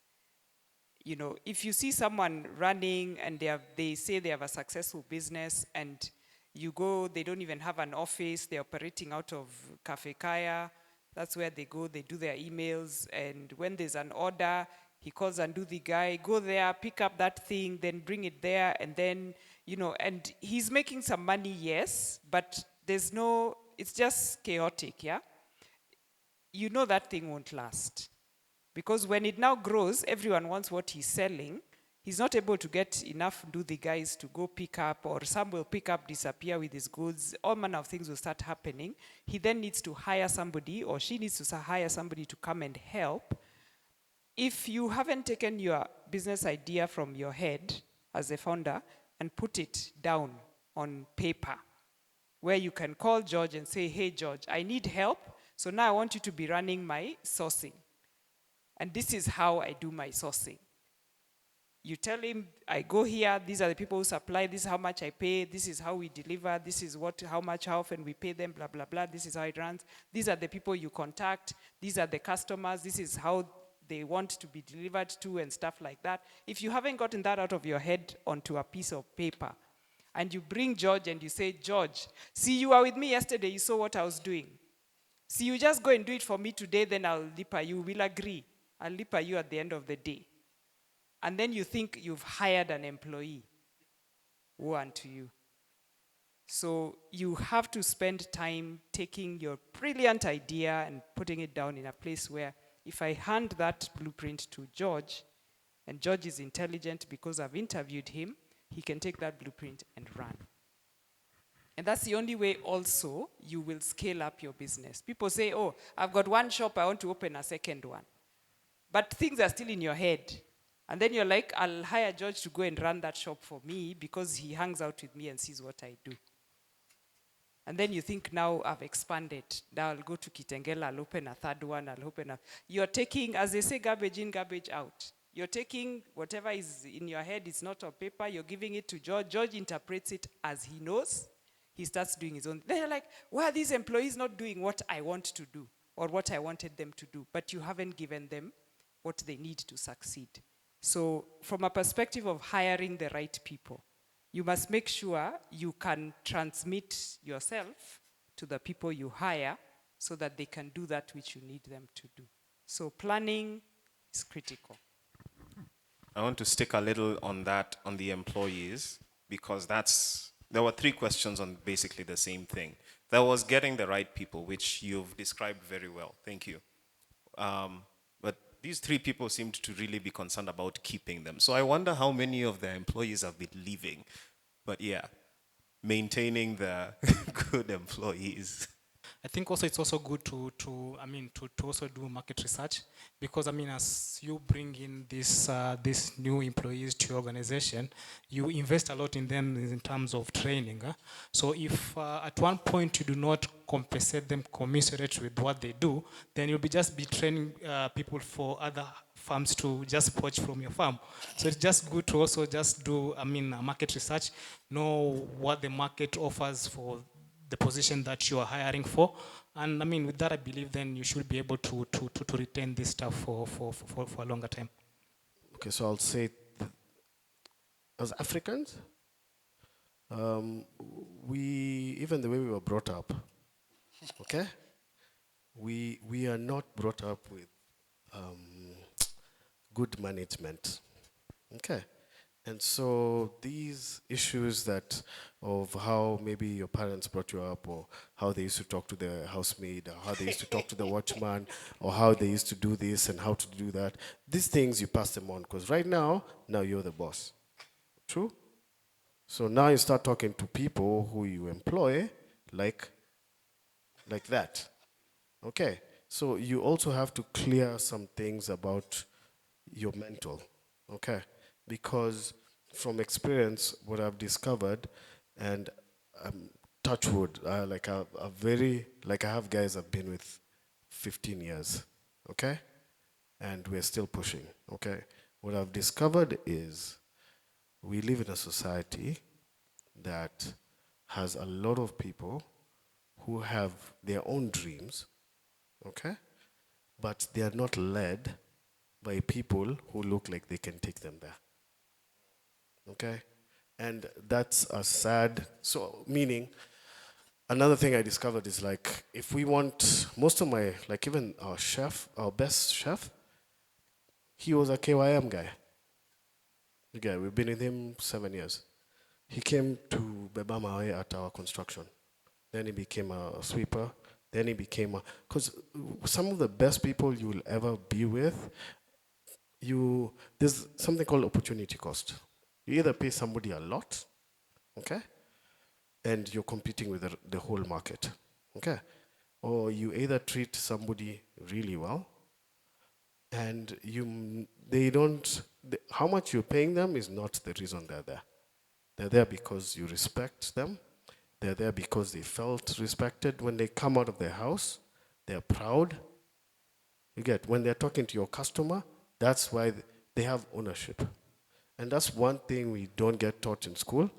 F: You know, if you see someone running and they say they have a successful business, and You go, they don't even have an office. They're operating out of Cafe Kaya. That's where they go, they do their emails. And when there's an order, he calls and do the guy, go there, pick up that thing, then bring it there. And then, you know, and he's making some money, yes, but there's no, it's just chaotic, yeah? You know that thing won't last. Because when it now grows, everyone wants what he's selling. He's not able to get enough do the guys to go pick up, or some will pick up, disappear with his goods. All manner of things will start happening. He then needs to hire somebody, or she needs to hire somebody to come and help. If you haven't taken your business idea from your head as a founder and put it down on paper, where you can call George and say, hey, George, I need help. So now I want you to be running my sourcing. And this is how I do my sourcing. You tell him, I go here, these are the people who supply, this is how much I pay, this is how we deliver, this is how often we pay them, blah, blah, blah, this is how it runs. These are the people you contact, these are the customers, this is how they want to be delivered to and stuff like that. If you haven't gotten that out of your head onto a piece of paper, and you bring George and you say, George, see, you were with me yesterday, you saw what I was doing. See, you just go and do it for me today, then I'll lipper you, we'll agree. I'll lipper you at the end of the day. And then you think you've hired an employee. Woe unto you. So you have to spend time taking your brilliant idea and putting it down in a place where if I hand that blueprint to George, and George is intelligent because I've interviewed him, he can take that blueprint and run. And that's the only way also you will scale up your business. People say, oh, I've got one shop, I want to open a second one. But things are still in your head. And then you're like, I'll hire George to go and run that shop for me because he hangs out with me and sees what I do. And then you think, now I've expanded. Now I'll go to Kitengela, I'll open a third one, I'll open a... You're taking, as they say, garbage in, garbage out. You're taking whatever is in your head, it's not on paper, you're giving it to George. George interprets it as he knows. He starts doing his own. Then you're like, why are these employees not doing what I want to do or what I wanted them to do? But you haven't given them what they need to succeed. So from a perspective of hiring the right people, you must make sure you can transmit yourself to the people you hire so that they can do that which you need them to do. So planning is critical.
B: I want to stick a little on that, on the employees, because there were 3 questions on basically the same thing. There was getting the right people, which you've described very well. Thank you. But these 3 people seemed to really be concerned about keeping them. So I wonder how many of their employees have been leaving. But yeah, maintaining the good employees.
E: I think also it's also good to also do market research, because as you bring in these new employees to your organization, you invest a lot in them in terms of training. So if at one point you do not compensate them commensurate with what they do, then you'll just be training people for other farms to just poach from your farm. So it's just good to also just do market research, know what the market offers for the position that you are hiring for. And with that, I believe then you should be able to retain this stuff for a longer time.
G: Okay, so I'll say, as Africans, even the way we were brought up, okay, we are not brought up with good management, okay? And so these issues of how maybe your parents brought you up, or how they used to talk to the housemaid, or how they used to talk to the watchman, or how they used to do this and how to do that, these things you pass them on, because right now you're the boss. True? So now you start talking to people who you employ like that. Okay. So you also have to clear some things about your mental. Okay. Because from experience, what I've discovered, and touch wood, I have guys I've been with 15 years, okay? And we're still pushing, okay? What I've discovered is we live in a society that has a lot of people who have their own dreams, okay? But they are not led by people who look like they can take them there. Okay? And that's a sad, so meaning, another thing I discovered is like, if we want, most of my, like even our chef, our best chef, he was a KYM guy. Okay, we've been with him 7 years. He came to Beba Mawe at our construction. Then he became a sweeper. Then he became a, because some of the best people you will ever be with, there's something called opportunity cost. You either pay somebody a lot, okay, and you're competing with the whole market, okay, or you either treat somebody really well, and how much you're paying them is not the reason they're there. They're there because you respect them. They're there because they felt respected. When they come out of their house, they're proud. You get, when they're talking to your customer, that's why they have ownership. And that's one thing we don't get taught in school.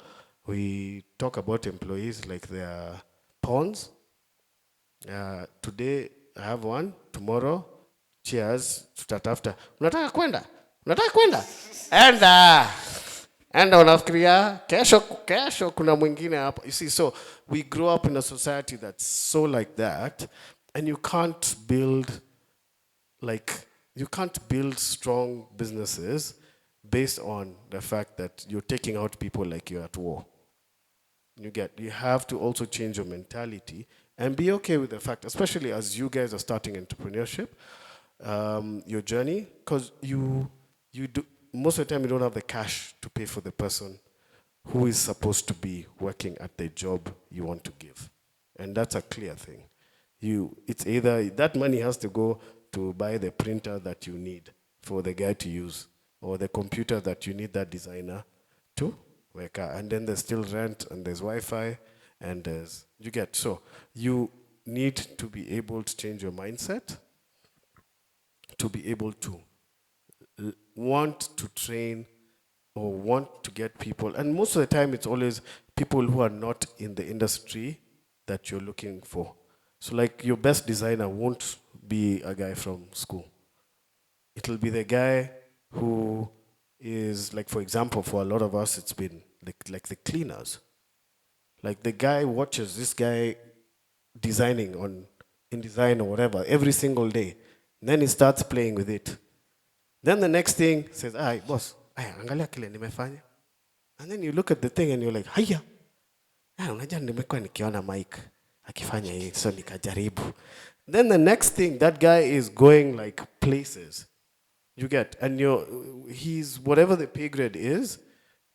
G: We talk about employees like they're pawns. Today I have one, tomorrow, cheers, tutatafuta. Unataka kwenda? Unataka kwenda? Enda unafikiria kesho kuna mwingine hapa. You see, so we grow up in a society that's so like that, and you can't build strong businesses based on the fact that you're taking out people like you're at war. You have to also change your mentality and be okay with the fact, especially as you guys are starting entrepreneurship, your journey, because you do, most of the time you don't have the cash to pay for the person who is supposed to be working at the job you want to give. And that's a clear thing. It's either that money has to go to buy the printer that you need for the guy to use, or the computer that you need that designer to work out. And then there's still rent, and there's Wi-Fi, and so you need to be able to change your mindset to be able to want to train or want to get people. And most of the time it's always people who are not in the industry that you're looking for. So like your best designer won't be a guy from school. It'll be the guy who is, like, for example, for a lot of us, it's been like the cleaners. Like the guy watches this guy designing on InDesign or whatever every single day. And then he starts playing with it. Then the next thing says, "Ay, boss, angalia kile nimefanya." And then you look at the thing and you're like, "Haya, unajua nimekuwa nikiona Mike akifanya hii, so nikajaribu." Then the next thing, that guy is going like places. You get, and he's whatever the pay grade is,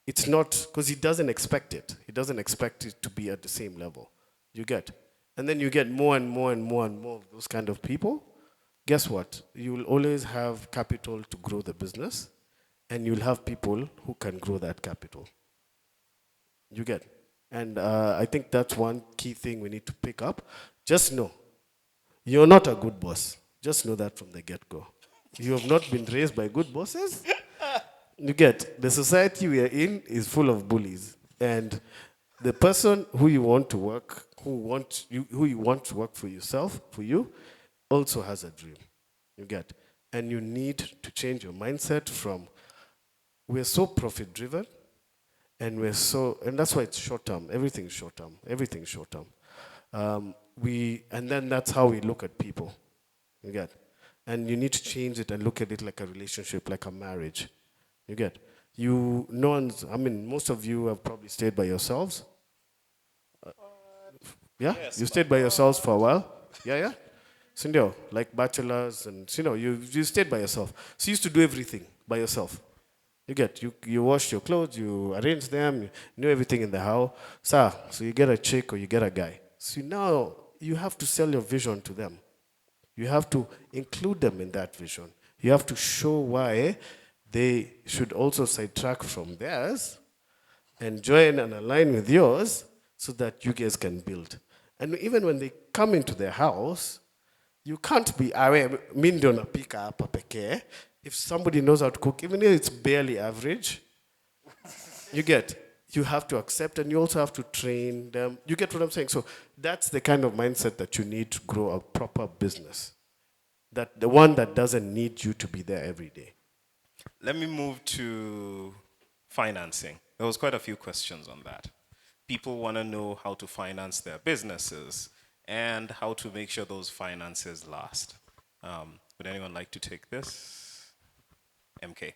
G: it's not, because he doesn't expect it. He doesn't expect it to be at the same level. You get, and then you get more and more and more and more of those kind of people. Guess what? You will always have capital to grow the business, and you'll have people who can grow that capital. You get, and I think that's one key thing we need to pick up. Just know, you're not a good boss. Just know that from the get-go. You have not been raised by good bosses. You get, the society we are in is full of bullies, and the person who you want to work, who you want to work for yourself, for you, also has a dream. You get, and you need to change your mindset from, we're so profit driven, and that's why it's short term. Everything's short term. Everything's short term. And then that's how we look at people. You get, and you need to change it and look at it like a relationship, like a marriage. You get, most of you have probably stayed by yourselves. Yeah, yes, you stayed by yourselves for a while. Yeah. So, like bachelors, and you stayed by yourself. So you used to do everything by yourself. You get, you wash your clothes, you arrange them, you knew everything in the house. So you get a chick or you get a guy. So now you have to sell your vision to them. You have to include them in that vision. You have to show why they should also sidetrack from theirs and join and align with yours so that you guys can build. And even when they come into their house, you can't be if somebody knows how to cook, even if it's barely average, you have to accept, and you also have to train them. You get what I'm saying? So that's the kind of mindset that you need to grow a proper business. That the one that doesn't need you to be there every day.
B: Let me move to financing. There was quite a few questions on that. People want to know how to finance their businesses and how to make sure those finances last. Would anyone like to take this? MK.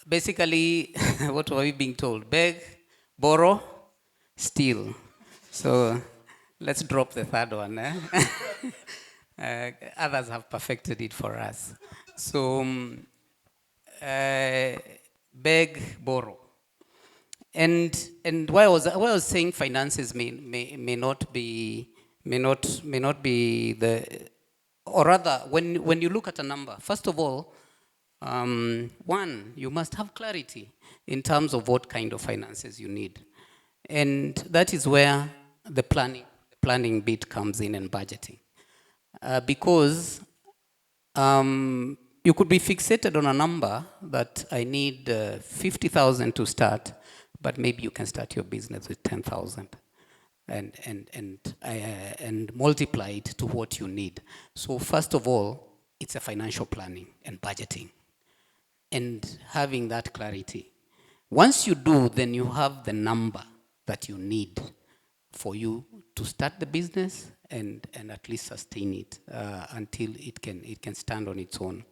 D: Basically, what were we being told? Beg, borrow, steal. So let's drop the third one. Others have perfected it for us. So beg, borrow. And why I was saying finances may not be the, or rather, when you look at a number, first of all, one, you must have clarity in terms of what kind of finances you need. And that is where the planning bit comes in and budgeting. Because you could be fixated on a number that I need 50,000 to start, but maybe you can start your business with 10,000 and multiply it to what you need. So first of all, it's a financial planning and budgeting and having that clarity. Once you do, then you have the number that you need for you to start the business and at least sustain it until it can stand on its own.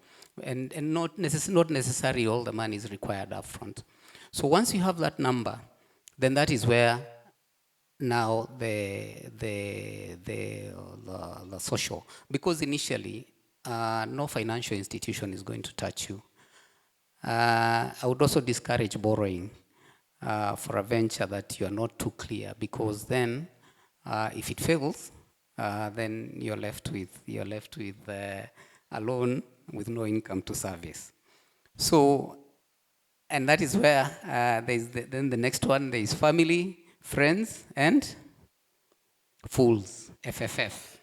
D: And not necessarily all the money is required up front. So once you have that number, then that is where now the social, because initially no financial institution is going to touch you. I would also discourage borrowing for a venture that you are not too clear, because then if it fails, then you're left with a loan with no income to service. So, and that is where then the next one, there is family, friends, and fools, FFF.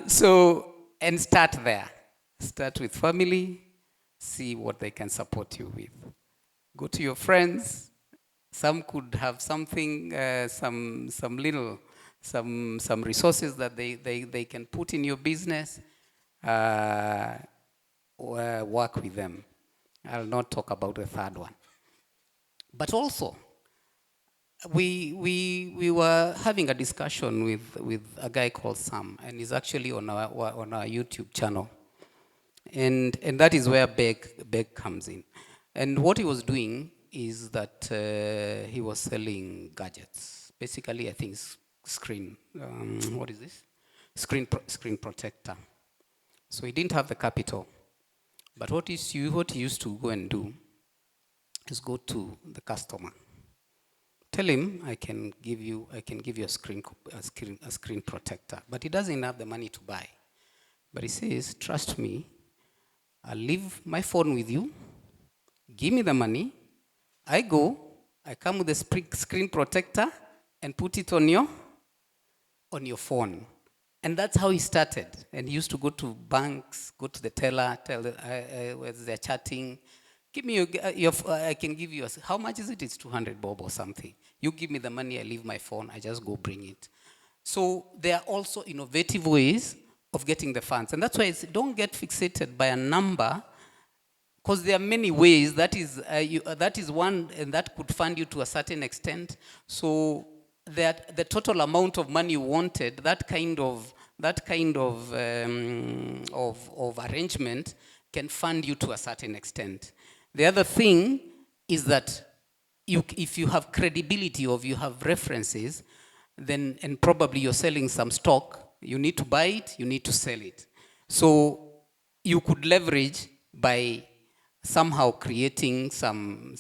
D: So, and start there. Start with family, see what they can support you with. Go to your friends. Some could have something, some resources that they can put in your business. Work with them. I'll not talk about the third one. But also, we were having a discussion with a guy called Sam, and he's actually on our YouTube channel. And that is where Beg comes in. And what he was doing is that he was selling gadgets. Basically, I think screen, what is this? Screen protector. So he didn't have the capital. But what he used to go and do is go to the customer. Tell him, I can give you a screen protector. But he doesn't have the money to buy. But he says, trust me, I'll leave my phone with you, give me the money, I come with a screen protector and put it on your phone. And that's how he started. And he used to go to banks, go to the teller, tell them, they're chatting, give me I can give you, how much is it? It's 200 bob or something. You give me the money, I leave my phone, I just go bring it. So there are also innovative ways of getting the funds. And that's why don't get fixated by a number, because there are many ways. That is one, and that could fund you to a certain extent. So that the total amount of money you wanted, that kind of arrangement can fund you to a certain extent. The other thing is that if you have credibility or you have references, then, and probably you're selling some stock, you need to buy it, you need to sell it. So you could leverage by somehow creating some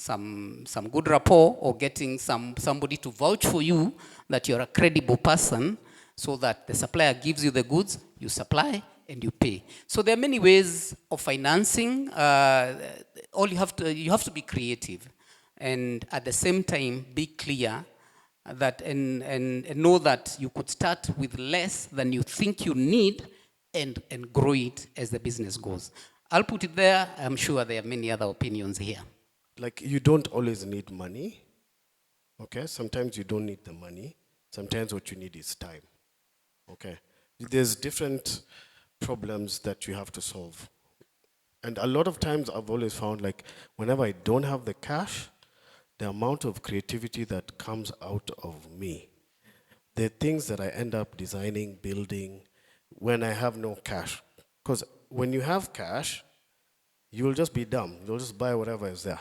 D: good rapport or getting somebody to vouch for you that you're a credible person, so that the supplier gives you the goods, you supply and you pay. So there are many ways of financing. You have to be creative, and at the same time be clear that and know that you could start with less than you think you need and grow it as the business goes. I'll put it there. I'm sure there are many other opinions here.
G: Like, you don't always need money, okay? Sometimes you don't need the money. Sometimes what you need is time, okay? There's different problems that you have to solve. And a lot of times I've always found like whenever I don't have the cash, the amount of creativity that comes out of me, the things that I end up designing, building, when I have no cash. Because when you have cash, you'll just be dumb. You'll just buy whatever is there.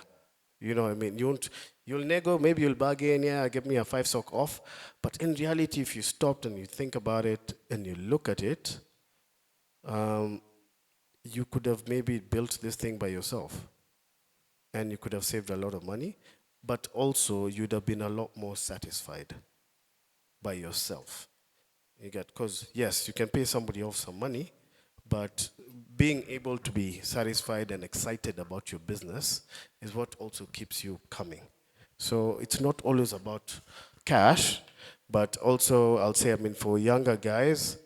G: You know what I mean? You'll nego, maybe you'll bargain, yeah, give me a 5 sock off. But in reality, if you stopped and you think about it and you look at it, you could have maybe built this thing by yourself. And you could have saved a lot of money, but also you'd have been a lot more satisfied by yourself. You get, because yes, you can pay somebody off some money, but being able to be satisfied and excited about your business is what also keeps you coming. So it's not always about cash, but also I'll say, I mean, for younger guys,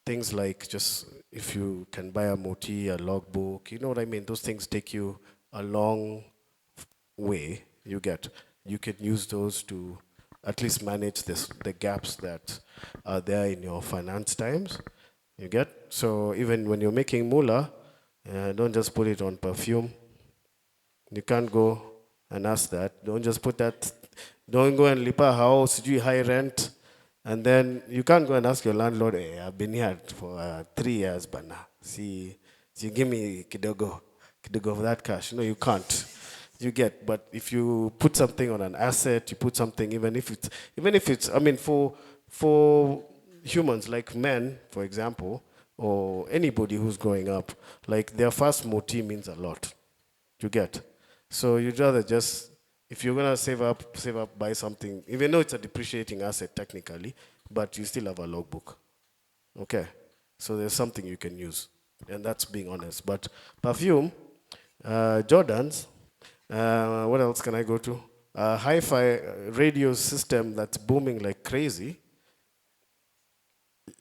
G: things like just if you can buy a moti, a logbook, you know what I mean? Those things take you a long way. You get, you can use those to at least manage the gaps that are there in your finance times. You get? So even when you're making moolah, don't just put it on perfume. You can't go and ask that. Don't just put that. Don't go and lipa house, do high rent. And then you can't go and ask your landlord, hey, I've been here for 3 years, but now, see, give me kidogo of that cash. No, you can't. You get, but if you put something on an asset, you put something, even if it's, I mean, for humans like men, for example, or anybody who's growing up, like their first moti means a lot. You get, so you'd rather just, if you're gonna save up, buy something, even though it's a depreciating asset technically, but you still have a logbook. Okay, so there's something you can use, and that's being honest. But perfume, Jordans. What else can I go to? Hi-fi radio system that's booming like crazy.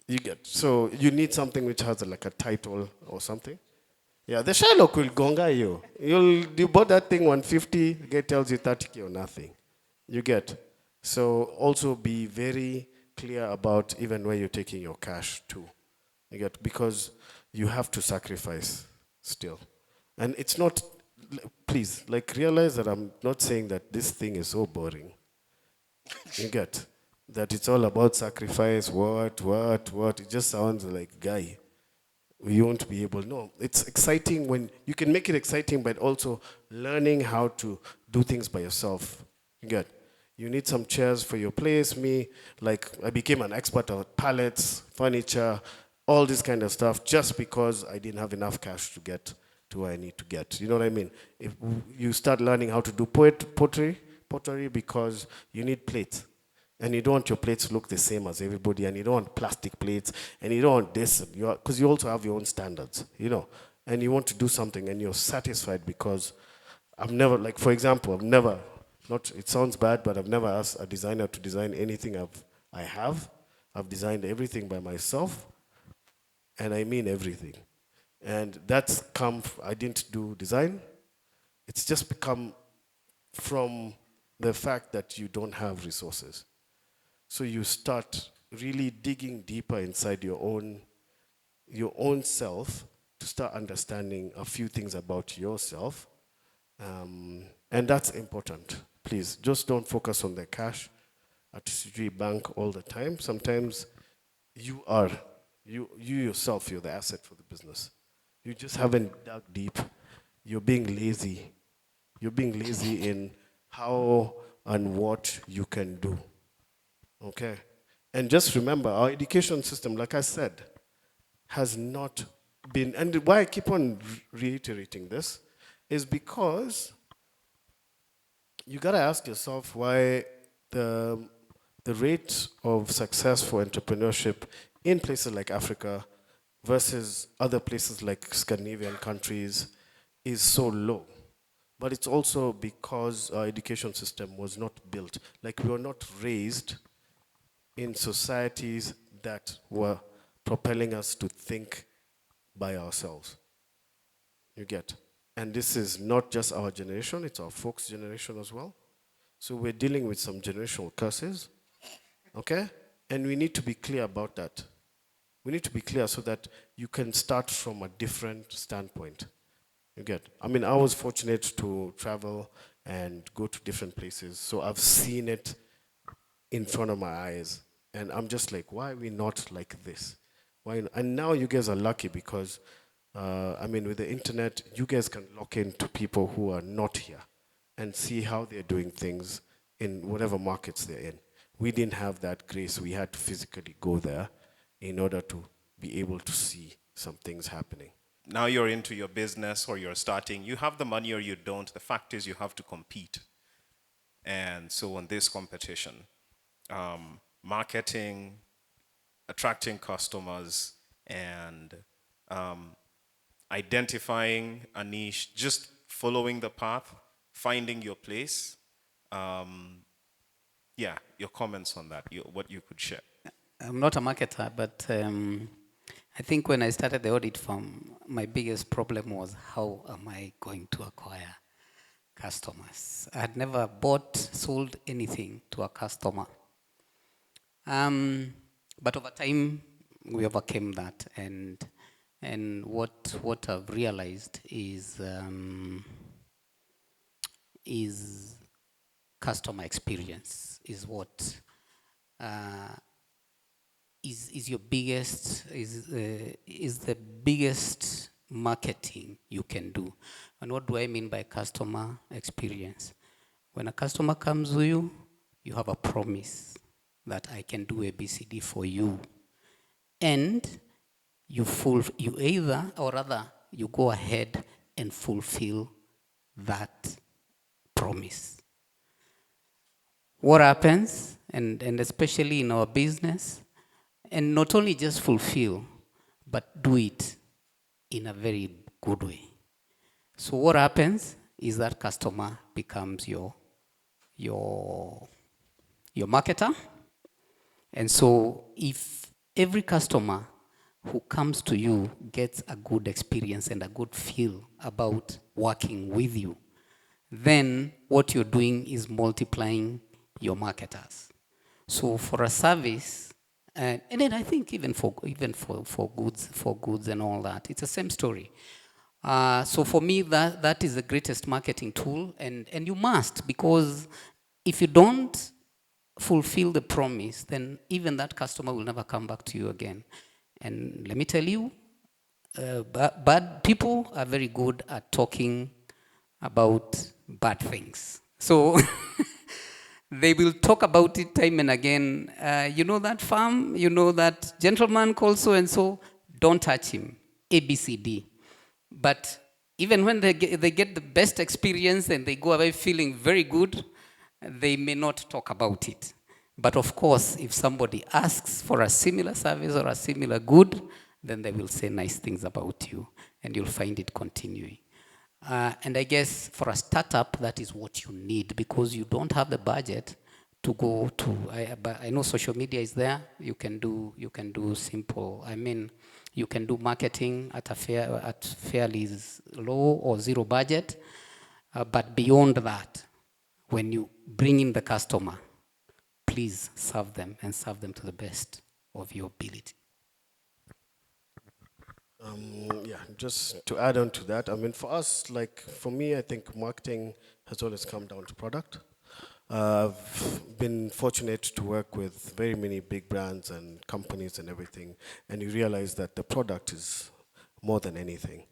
G: You get, so you need something which has like a title or something. Yeah, the Shylock will gonga you. You bought that thing 150, the guy tells you 30K or nothing. You get. So also be very clear about even where you're taking your cash to. You get, because you have to sacrifice still. And it's not, please, like realize that I'm not saying that this thing is so boring. You get, that it's all about sacrifice, what. It just sounds like, guy, you won't be able, no. It's exciting when, you can make it exciting, but also learning how to do things by yourself. You get, you need some chairs for your place. Me, like, I became an expert at pallets, furniture, all this kind of stuff, just because I didn't have enough cash to get to where I need to get. You know what I mean? If you start learning how to do pottery because you need plates. And you don't want your plates to look the same as everybody, and you don't want plastic plates, and you don't want this, because you also have your own standards, you know. And you want to do something, and you're satisfied because I've never, like for example, it sounds bad, but I've never asked a designer to design anything I have. I've designed everything by myself, and I mean everything. And that's come, I didn't do design. It's just become from the fact that you don't have resources. So you start really digging deeper inside your own self to start understanding a few things about yourself. And that's important. Please, just don't focus on the cash at CG Bank all the time. Sometimes you yourself, you're the asset for the business. You just haven't dug deep. You're being lazy. You're being lazy in how and what you can do. Okay? And just remember, our education system, like I said, has not been, and why I keep on reiterating this, is because you gotta ask yourself why the rate of success for entrepreneurship in places like Africa versus other places like Scandinavian countries is so low. But it's also because our education system was not built. Like we were not raised in societies that were propelling us to think by ourselves. You get? And this is not just our generation, it's our folks' generation as well. So we're dealing with some generational curses, okay? And we need to be clear about that. We need to be clear so that you can start from a different standpoint. You get? I mean, I was fortunate to travel and go to different places, so I've seen it in front of my eyes, and I'm just like, why are we not like this? Why? And now you guys are lucky because, I mean, with the internet, you guys can lock into people who are not here and see how they're doing things in whatever markets they're in. We didn't have that grace. We had to physically go there in order to be able to see some things happening.
B: Now you're into your business or you're starting, you have the money or you don't. The fact is you have to compete. And so on this competition, marketing, attracting customers, and identifying a niche, just following the path, finding your place. Yeah, your comments on that, what you could share.
D: I'm not a marketer, but I think when I started the audit firm, my biggest problem was how am I going to acquire customers? I had never bought, sold anything to a customer. But over time, we overcame that, and what I've realized is customer experience is what is your biggest is the biggest marketing you can do. And what do I mean by customer experience? When a customer comes to you, you have a promise that I can do ABCD for you, and you either, or rather, you go ahead and fulfill that promise. What happens, and especially in our business, and not only just fulfill, but do it in a very good way. So what happens is that customer becomes your marketer. And so if every customer who comes to you gets a good experience and a good feel about working with you, then what you're doing is multiplying your marketers. So for a service, and then I think even for goods and all that, it's the same story. So for me, that is the greatest marketing tool, and you must, because if you don't fulfill the promise, then even that customer will never come back to you again. And let me tell you, bad people are very good at talking about bad things. So they will talk about it time and again. You know that farm, you know that gentleman called so and so, don't touch him, ABCD. But even when they get the best experience and they go away feeling very good, they may not talk about it. But of course, if somebody asks for a similar service or a similar good, then they will say nice things about you, and you'll find it continuing. And I guess for a startup, that is what you need, because you don't have the budget to go to. But I know social media is there. You can do simple. I mean, you can do marketing at fairly low or zero budget. But beyond that, when you bring in the customer, please serve them, and serve them to the best of your ability.
G: Yeah, just to add on to that, I mean, for us, like for me, I think marketing has always come down to product. I've been fortunate to work with very many big brands and companies and everything, and you realize that the product is more than anything.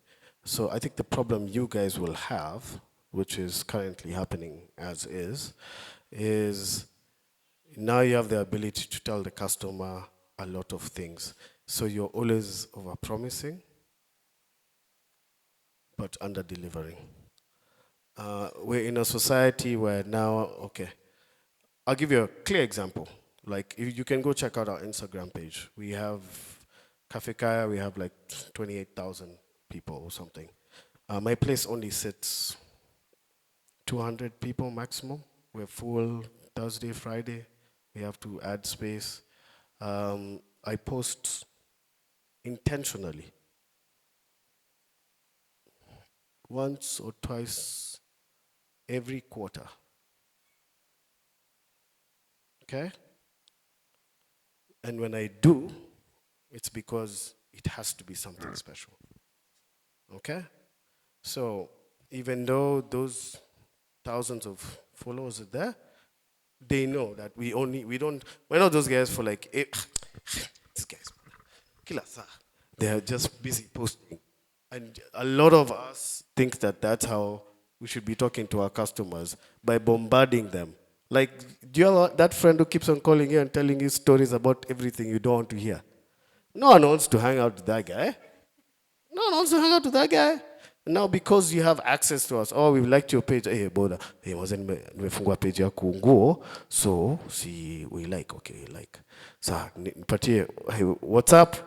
G: So I think the problem you guys will have, which is currently happening as is now you have the ability to tell the customer a lot of things. So you're always over-promising, but under-delivering. We're in a society where now, okay, I'll give you a clear example. Like, you can go check out our Instagram page. We have Cafe Kaya, we have like 28,000 people or something. My place only sits 200 people maximum. We're full Thursday, Friday. We have to add space. I post intentionally once or twice every quarter. Okay? And when I do, it's because it has to be something special. Okay? So even though those thousands of followers are there, they know that we're not those guys for like, these guys, killer sir. They are just busy posting. And a lot of us think that that's how we should be talking to our customers, by bombarding them. Like, do you have that friend who keeps on calling you and telling you stories about everything you don't want to hear? No one wants to hang out with that guy. No one wants to hang out with that guy. Now, because you have access to us, oh, we liked your page. Hey, boda, hey, nimefungua page yako nguo, so see, we like, okay, like. Sa, nipatie, hey, WhatsApp,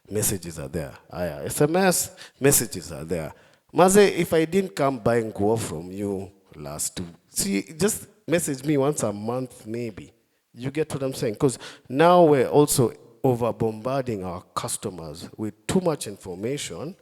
G: messages are there. Aya, SMS, messages are there. Maze, if I didn't come buy nguo from you last two, see, just message me once a month, maybe. You get what I'm saying? Because now we're also over bombarding our customers with too much information.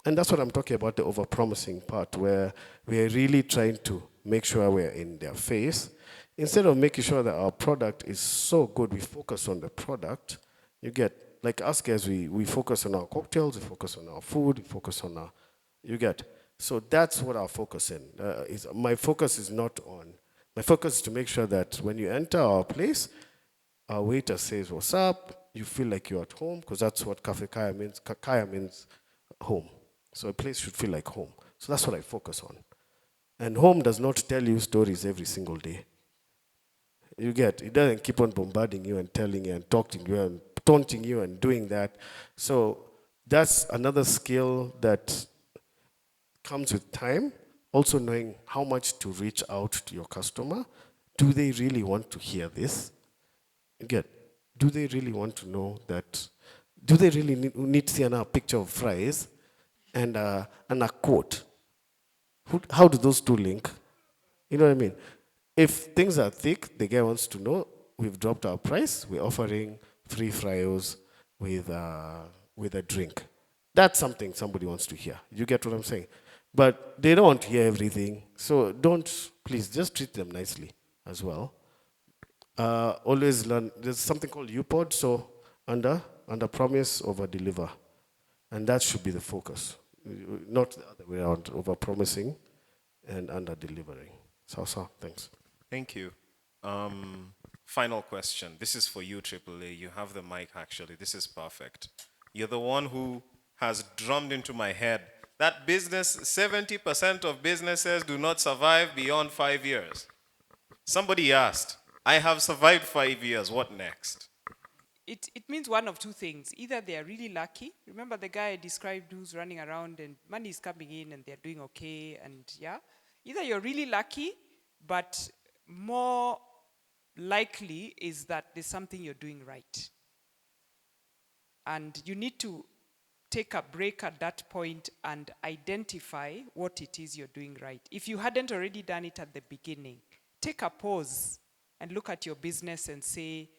G: And that's what I'm talking about, the over promising part, where we are really trying to make sure we're in their face. Instead of making sure that our product is so good, we focus on the product. You get, like us guys, we focus on our cocktails, we focus on our food, we focus on our, you get. So that's what our focus is. My focus is not on, my focus is to make sure that when you enter our place, our waiter says, what's up? You feel like you're at home, because that's what Cafe Kaya means. Kaya means home. So a place should feel like home. So that's what I focus on. And home does not tell you stories every single day. You get, it doesn't keep on bombarding you and telling you and talking to you and taunting you and doing that. So that's another skill that comes with time. Also knowing how much to reach out to your customer. Do they really want to hear this? You get, do they really want to know that? Do they really need to see a picture of fries and a quote? How do those two link? You know what I mean? If things are thick, the guy wants to know, we've dropped our price, we're offering free fryos with a drink. That's something somebody wants to hear. You get what I'm saying? But they don't want to hear everything. So please, just treat them nicely as well. Always learn, there's something called UPOD, so under promise, over deliver. And that should be the focus, not the other way around, over promising and under delivering. So, thanks.
B: Thank you. Final question. This is for you, AAA. You have the mic, actually. This is perfect. You're the one who has drummed into my head that 70% of businesses do not survive beyond 5 years. Somebody asked, I have survived 5 years. What next?
F: It means one of two things. Either they are really lucky. Remember the guy I described who's running around and money is coming in and they're doing okay, and yeah. Either you're really lucky, but more likely is that there's something you're doing right. And you need to take a break at that point and identify what it is you're doing right. If you hadn't already done it at the beginning, take a pause and look at your business and say,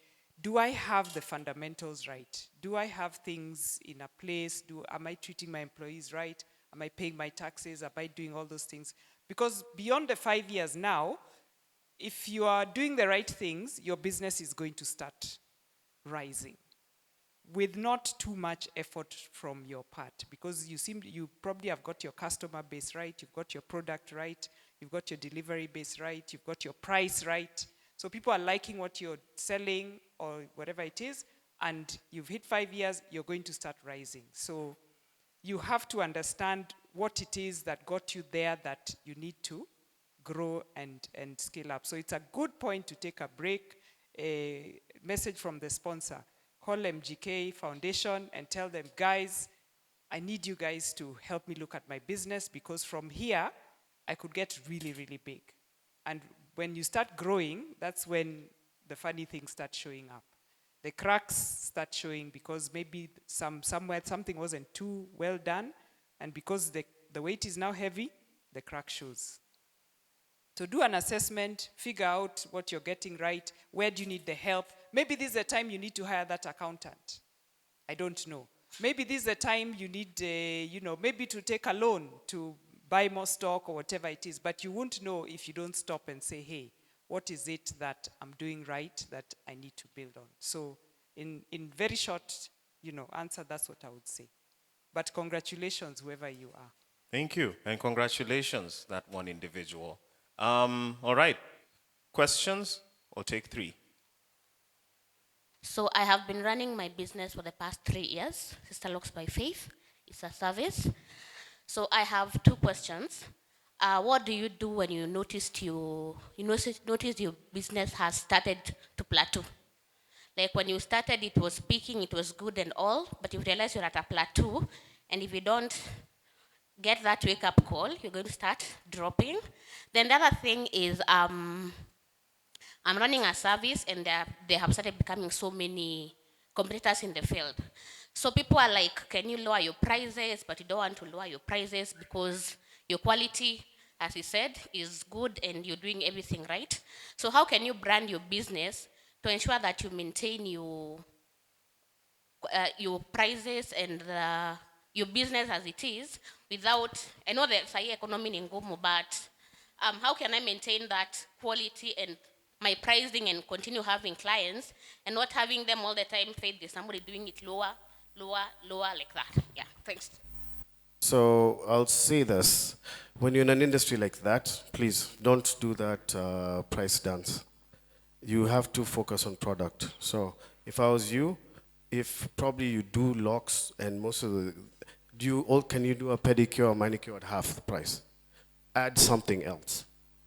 F: do I have the fundamentals right? Do I have things in a place? Am I treating my employees right? Am I paying my taxes? Am I doing all those things? Because beyond the 5 years now, if you are doing the right things, your business is going to start rising with not too much effort from your part, because you probably have got your customer base right, you've got your product right, you've got your delivery base right, you've got your price right. So people are liking what you're selling or whatever it is, and you've hit 5 years, you're going to start rising. So you have to understand what it is that got you there that you need to grow and scale up. So it's a good point to take a break. A message from the sponsor. Call MGK Foundation and tell them, guys, I need you guys to help me look at my business, because from here, I could get really, really big. And when you start growing, that's when the funny things start showing up. The cracks start showing because maybe somewhere something wasn't too well done, and because the weight is now heavy, the crack shows. So do an assessment, figure out what you're getting right, where do you need the help. Maybe this is the time you need to hire that accountant. I don't know. Maybe this is the time you need, maybe to take a loan to buy more stock or whatever it is. But you won't know if you don't stop and say, hey, what is it that I'm doing right that I need to build on? So in very short, answer, that's what I would say. But congratulations, whoever you are.
B: Thank you, and congratulations, that one individual. All right, questions, or take three?
K: So I have been running my business for the past 3 years. Sister Locks by Faith. It's a service. So I have two questions. What do you do when you noticed your business has started to plateau? Like when you started, it was peaking, it was good and all, but you realize you're at a plateau, and if you don't get that wake-up call, you're going to start dropping. Then the other thing is, I'm running a service, and they have started becoming so many competitors in the field. So people are like, can you lower your prices? But you don't want to lower your prices because your quality, as you said, is good and you're doing everything right. So how can you brand your business to ensure that you maintain your prices and your business as it is without, I know that say economy ni ngumu, but how can I maintain that quality and my pricing and continue having clients and not having them all the time say there's somebody doing it lower like that? Yeah, thanks.
G: So I'll say this. When you're in an industry like that, please don't do that price dance. You have to focus on product. So if I was you, if probably you do locks and most of the, can you do a pedicure or manicure at half the price? Add something else.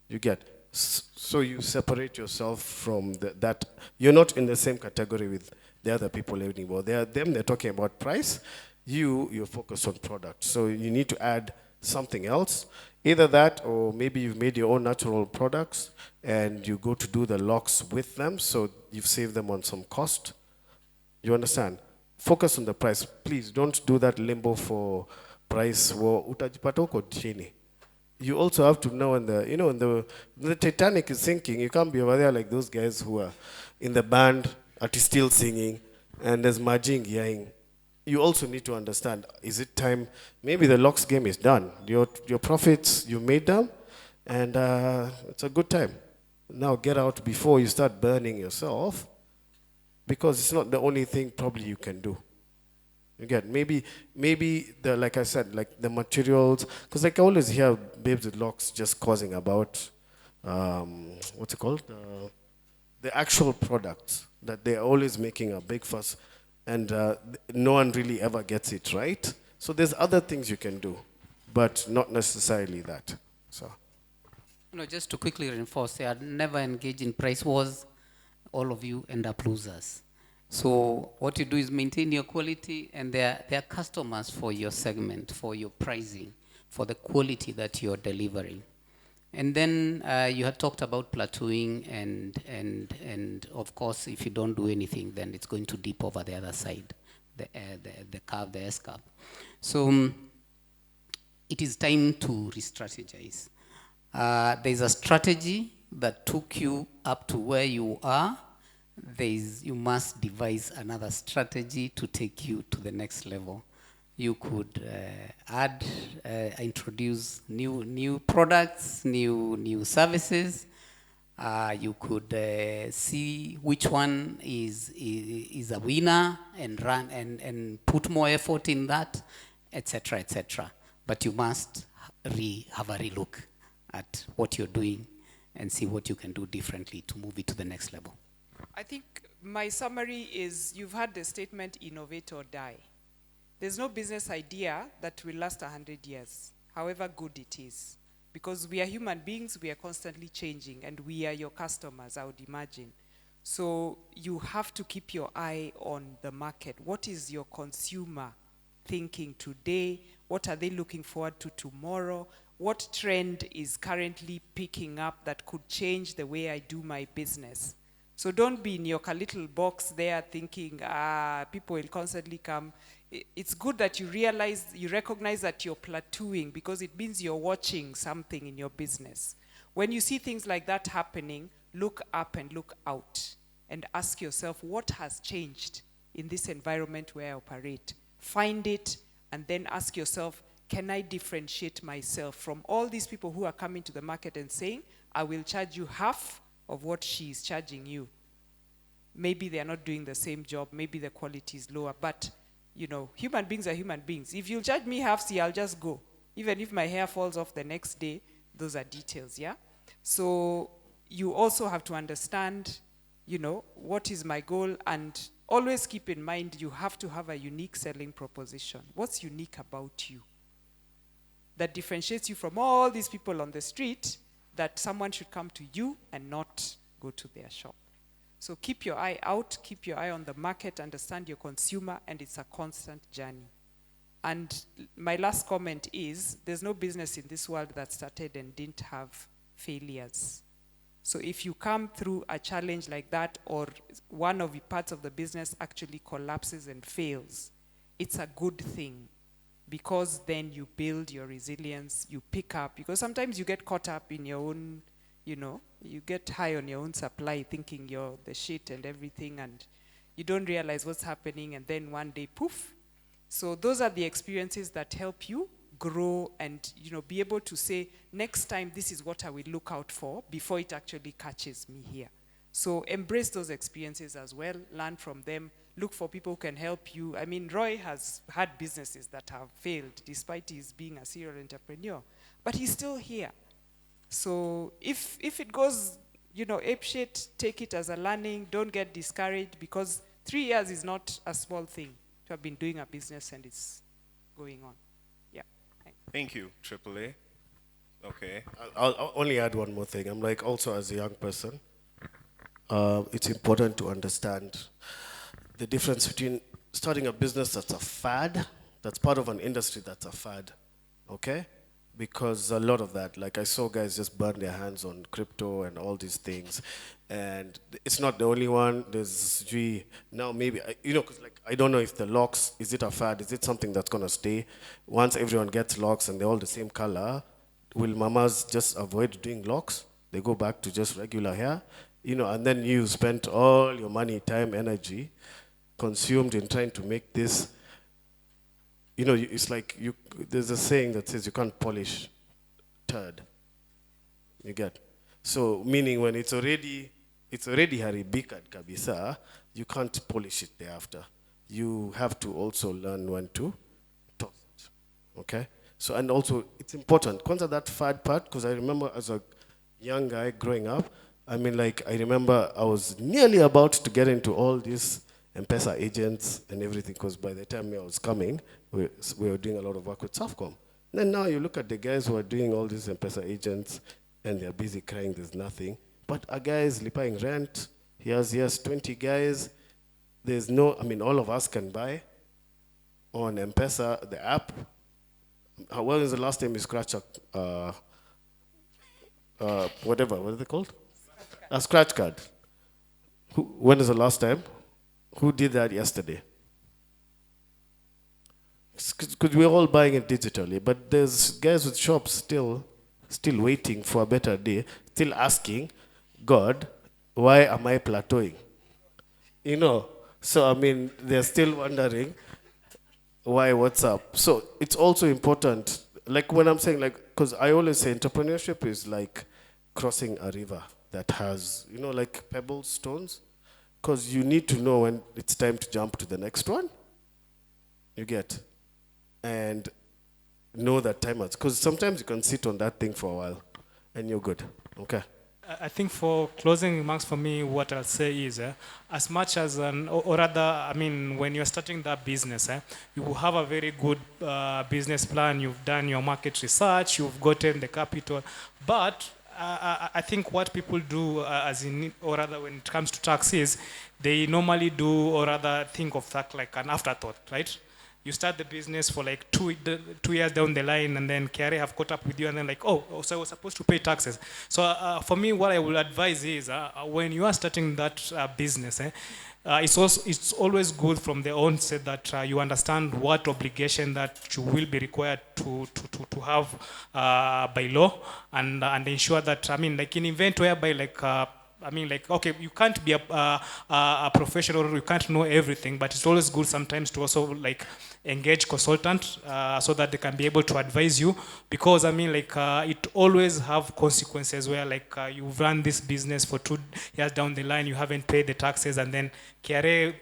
G: You get, so you separate yourself from that. You're not in the same category with the other people anymore. They're talking about price. You're focused on product. So you need to add something else. Either that, or maybe you've made your own natural products and you go to do the locks with them, so you've saved them on some cost. You understand? Focus on the price. Please don't do that limbo for price. Utajipata uko chini. You also have to know when the Titanic is sinking, you can't be over there like those guys who are in the band, still singing, and there's Majing yelling. You also need to understand, is it time, maybe the locks game is done. Your profits, you made them, and it's a good time. Now get out before you start burning yourself, because it's not the only thing probably you can do. You get, maybe like I said, like the materials, because like I always hear babes with locks just causing about, what's it called? The actual products, that they're always making a big fuss, and no one really ever gets it right. So there's other things you can do, but not necessarily that. So,
D: just to quickly reinforce, I never engage in price wars. All of you end up losers. So what you do is maintain your quality, and there are customers for your segment, for your pricing, for the quality that you're delivering. And then you had talked about plateauing, and of course, if you don't do anything, then it's going to dip over the other side, the curve, the S-curve. So it is time to re-strategize. There's a strategy that took you up to where you are. You must devise another strategy to take you to the next level. You could introduce new products, new services. You could see which one is a winner and run and put more effort in that, etc., etc. But you must have a relook at what you're doing and see what you can do differently to move it to the next level.
F: I think my summary is, you've heard the statement, innovate or die. There's no business idea that will last 100 years, however good it is. Because we are human beings, we are constantly changing, and we are your customers, I would imagine. So you have to keep your eye on the market. What is your consumer thinking today? What are they looking forward to tomorrow? What trend is currently picking up that could change the way I do my business? So don't be in your little box there thinking, people will constantly come. It's good that you recognize that you're plateauing, because it means you're watching something in your business. When you see things like that happening, look up and look out and ask yourself, what has changed in this environment where I operate? Find it, and then ask yourself, can I differentiate myself from all these people who are coming to the market and saying, I will charge you half of what she is charging you? Maybe they are not doing the same job, maybe the quality is lower, but human beings are human beings. If you'll charge me half, I'll just go. Even if my hair falls off the next day, those are details, yeah? So you also have to understand, you know, what is my goal, and always keep in mind you have to have a unique selling proposition. What's unique about you that differentiates you from all these people on the street, that someone should come to you and not go to their shop? So keep your eye out, keep your eye on the market, understand your consumer, and it's a constant journey. And my last comment is, there's no business in this world that started and didn't have failures. So if you come through a challenge like that, or one of the parts of the business actually collapses and fails, it's a good thing, because then you build your resilience, you pick up, because sometimes you get caught up in your own, you know, you get high on your own supply thinking you're the shit and everything, and you don't realize what's happening, and then one day, poof. So those are the experiences that help you grow and, you know, be able to say, next time this is what I will look out for before it actually catches me here. So embrace those experiences as well, learn from them, look for people who can help you. I mean, Roy has had businesses that have failed despite his being a serial entrepreneur, but he's still here. So if it goes, you know, apeshit, take it as a learning, don't get discouraged, because 3 years is not a small thing to have been doing a business and it's going on. Yeah. Thanks.
B: Thank you, AAA. Okay.
G: I'll only add one more thing. I'm like, also as a young person, it's important to understand the difference between starting a business that's a fad, that's part of an industry that's a fad, okay? Because a lot of that, like I saw guys just burn their hands on crypto and all these things, and it's not the only one. There's now maybe, you know, because like I don't know if the locks, is it a fad? Is it something that's gonna stay? Once everyone gets locks and they're all the same color, will mamas just avoid doing locks? They go back to just regular hair, you know, and then you spent all your money, time, energy consumed in trying to make this. You know, it's like there's a saying that says you can't polish turd. You get? So meaning when it's already haribika kabisa, you can't polish it thereafter. You have to also learn when to toss it. Okay? So, and also it's important. Kwanza that fad part, because I remember as a young guy growing up, I mean, like, I remember I was nearly about to get into all these M-Pesa agents and everything, because by the time I was coming, we were doing a lot of work with Safcom. Then now you look at the guys who are doing all these M-Pesa agents, and they're busy crying there's nothing. But a guy is paying rent, he has 20 guys, there's no, I mean, all of us can buy on M-Pesa, the app. When was the last time you scratched whatever, what is it called? A scratch card. When is the last time? Who did that yesterday? Because we're all buying it digitally, but there's guys with shops still waiting for a better day, still asking, God, why am I plateauing? You know, so I mean, they're still wondering why, what's up. So it's also important, like when I'm saying, like, because I always say entrepreneurship is like crossing a river that has, you know, like pebbles, stones. Because you need to know when it's time to jump to the next one. You get? And know that time has, because sometimes you can sit on that thing for a while and you're good. Okay.
E: I think for closing remarks for me, what I'll say is, as much as, or rather, I mean, when you're starting that business, you will have a very good business plan, you've done your market research, you've gotten the capital, but I think what people do, or rather when it comes to tax, is they normally do, or rather think of that like an afterthought, right? You start the business for like 2 years down the line, and then KRA have caught up with you, and then like, oh, so I was supposed to pay taxes. So for me, what I would advise is, when you are starting that business, it's always good from the onset that you understand what obligation that you will be required to have by law, and ensure that, I mean, like in event whereby like, I mean, like, okay, you can't be a professional, you can't know everything, but it's always good sometimes to also like engage consultant so that they can be able to advise you, because I mean, like, it always have consequences where like you've run this business for 2 years down the line, you haven't paid the taxes, and then KRA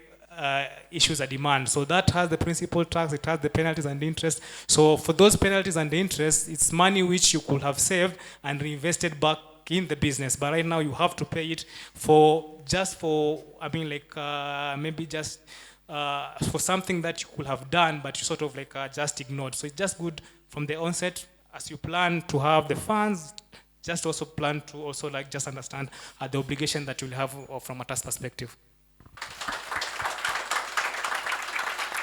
E: issues a demand. So that has the principal tax, it has the penalties and interest. So for those penalties and interest, it's money which you could have saved and reinvested back in the business. But right now you have to pay it for maybe just for something that you could have done, but you sort of just ignored. So it's just good from the onset, as you plan to have the funds, just also plan to also just understand the obligation that you'll have from a tax perspective.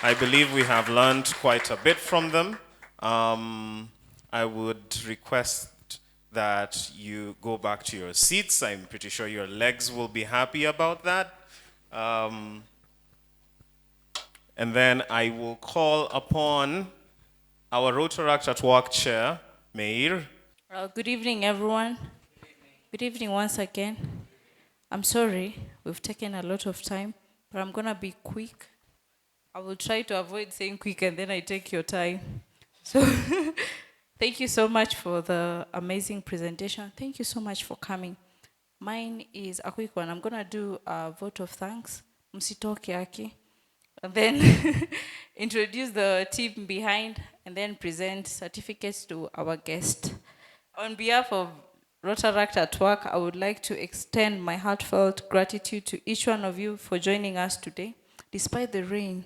B: I believe we have learned quite a bit from them. I would request that you go back to your seats. I'm pretty sure your legs will be happy about that. And then I will call upon our Rotaract Work Chair, Meir.
L: Good evening, everyone. Good evening once again. I'm sorry, we've taken a lot of time, but I'm gonna be quick. I will try to avoid saying quick and then I take your time. So thank you so much for the amazing presentation. Thank you so much for coming. Mine is a quick one. I'm gonna do a vote of thanks. Msitoke aki. And then introduce the team behind and then present certificates to our guest. On behalf of Rotaract at Work, I would like to extend my heartfelt gratitude to each one of you for joining us today, despite the rain.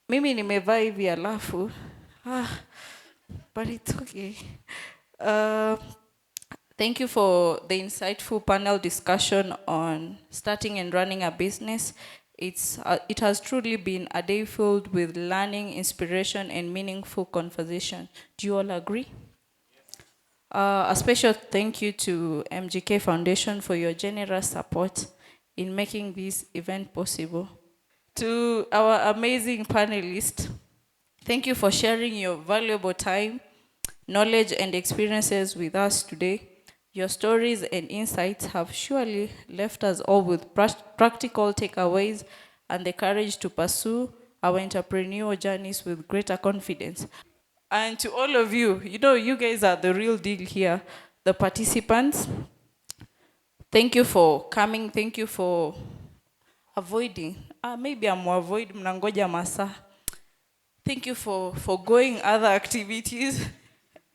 L: Mimi nimevaa hivi alafu, but it's okay. Thank you for the insightful panel discussion on starting and running a business. It has truly been a day filled with learning, inspiration, and meaningful conversation. Do you all agree? A special thank you to MGK Foundation for your generous support in making this event possible. To our amazing panelists, thank you for sharing your valuable time, knowledge, and experiences with us today. Your stories and insights have surely left us all with practical takeaways and the courage to pursue our entrepreneurial journeys with greater confidence. And to all of you, you guys are the real deal here, the participants. Thank you for coming. Thank you for avoiding. Maybe I'm avoid mnangoja masa. Thank you for going other activities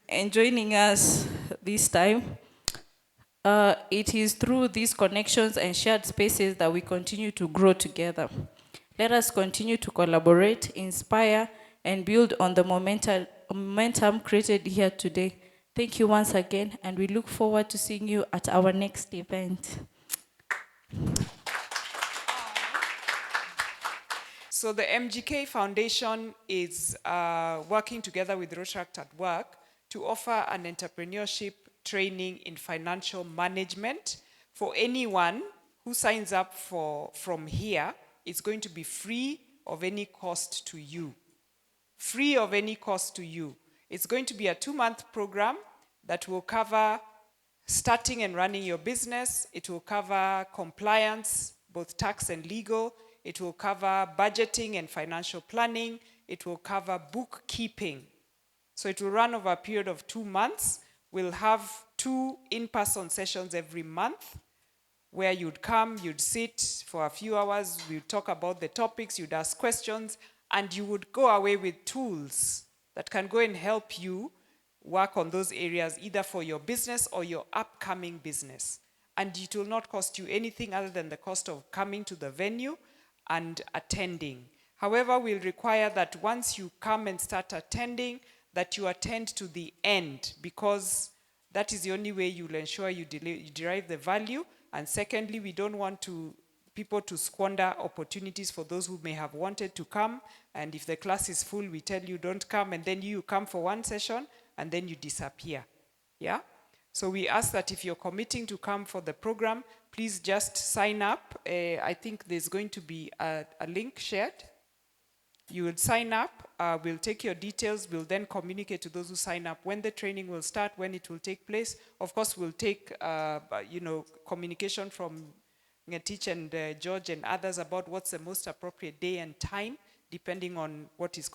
L: and joining us this time. It is through these connections and shared spaces that we continue to grow together. Let us continue to collaborate, inspire, and build on the momentum created here today. Thank you once again, and we look forward to seeing you at our next event.
F: So the MGK Foundation is working together with Rotaract at Work to offer an entrepreneurship training in financial management for anyone who signs up from here. It's going to be free of any cost to you. Free of any cost to you. It's going to be a 2-month program that will cover starting and running your business. It will cover compliance, both tax and legal. It will cover budgeting and financial planning. It will cover bookkeeping. So it will run over a period of 2 months. We'll have 2 in-person sessions every month where you'd come, you'd sit for a few hours, we'd talk about the topics, you'd ask questions, and you would go away with tools that can go and help you work on those areas, either for your business or your upcoming business. And it will not cost you anything other than the cost of coming to the venue and attending. However, we'll require that once you come and start attending, that you attend to the end, because that is the only way you'll ensure you derive the value. And secondly, we don't want people to squander opportunities for those who may have wanted to come. And if the class is full, we tell you don't come, and then you come for 1 session, and then you disappear. Yeah? So we ask that if you're committing to come for the program, please just sign up. I think there's going to be a link shared. You will sign up, we'll take your details, we'll then communicate to those who sign up when the training will start, when it will take place. Of course, we'll take communication from Ngetich and George and others about what's the most appropriate day and time, depending on what is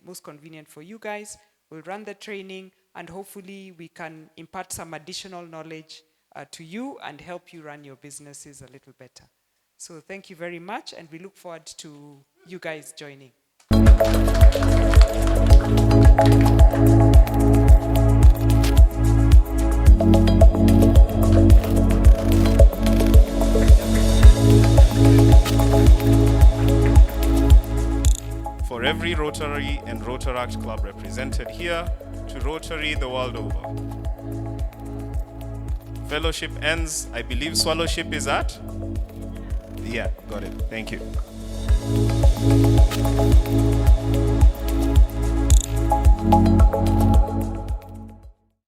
F: most convenient for you guys. We'll run the training, and hopefully we can impart some additional knowledge to you and help you run your businesses a little better. So thank you very much, and we look forward to you guys joining.
B: For every Rotary and Rotaract club represented here, to Rotary the world over. Fellowship ends, I believe swallowship is at? Yeah, got it. Thank you.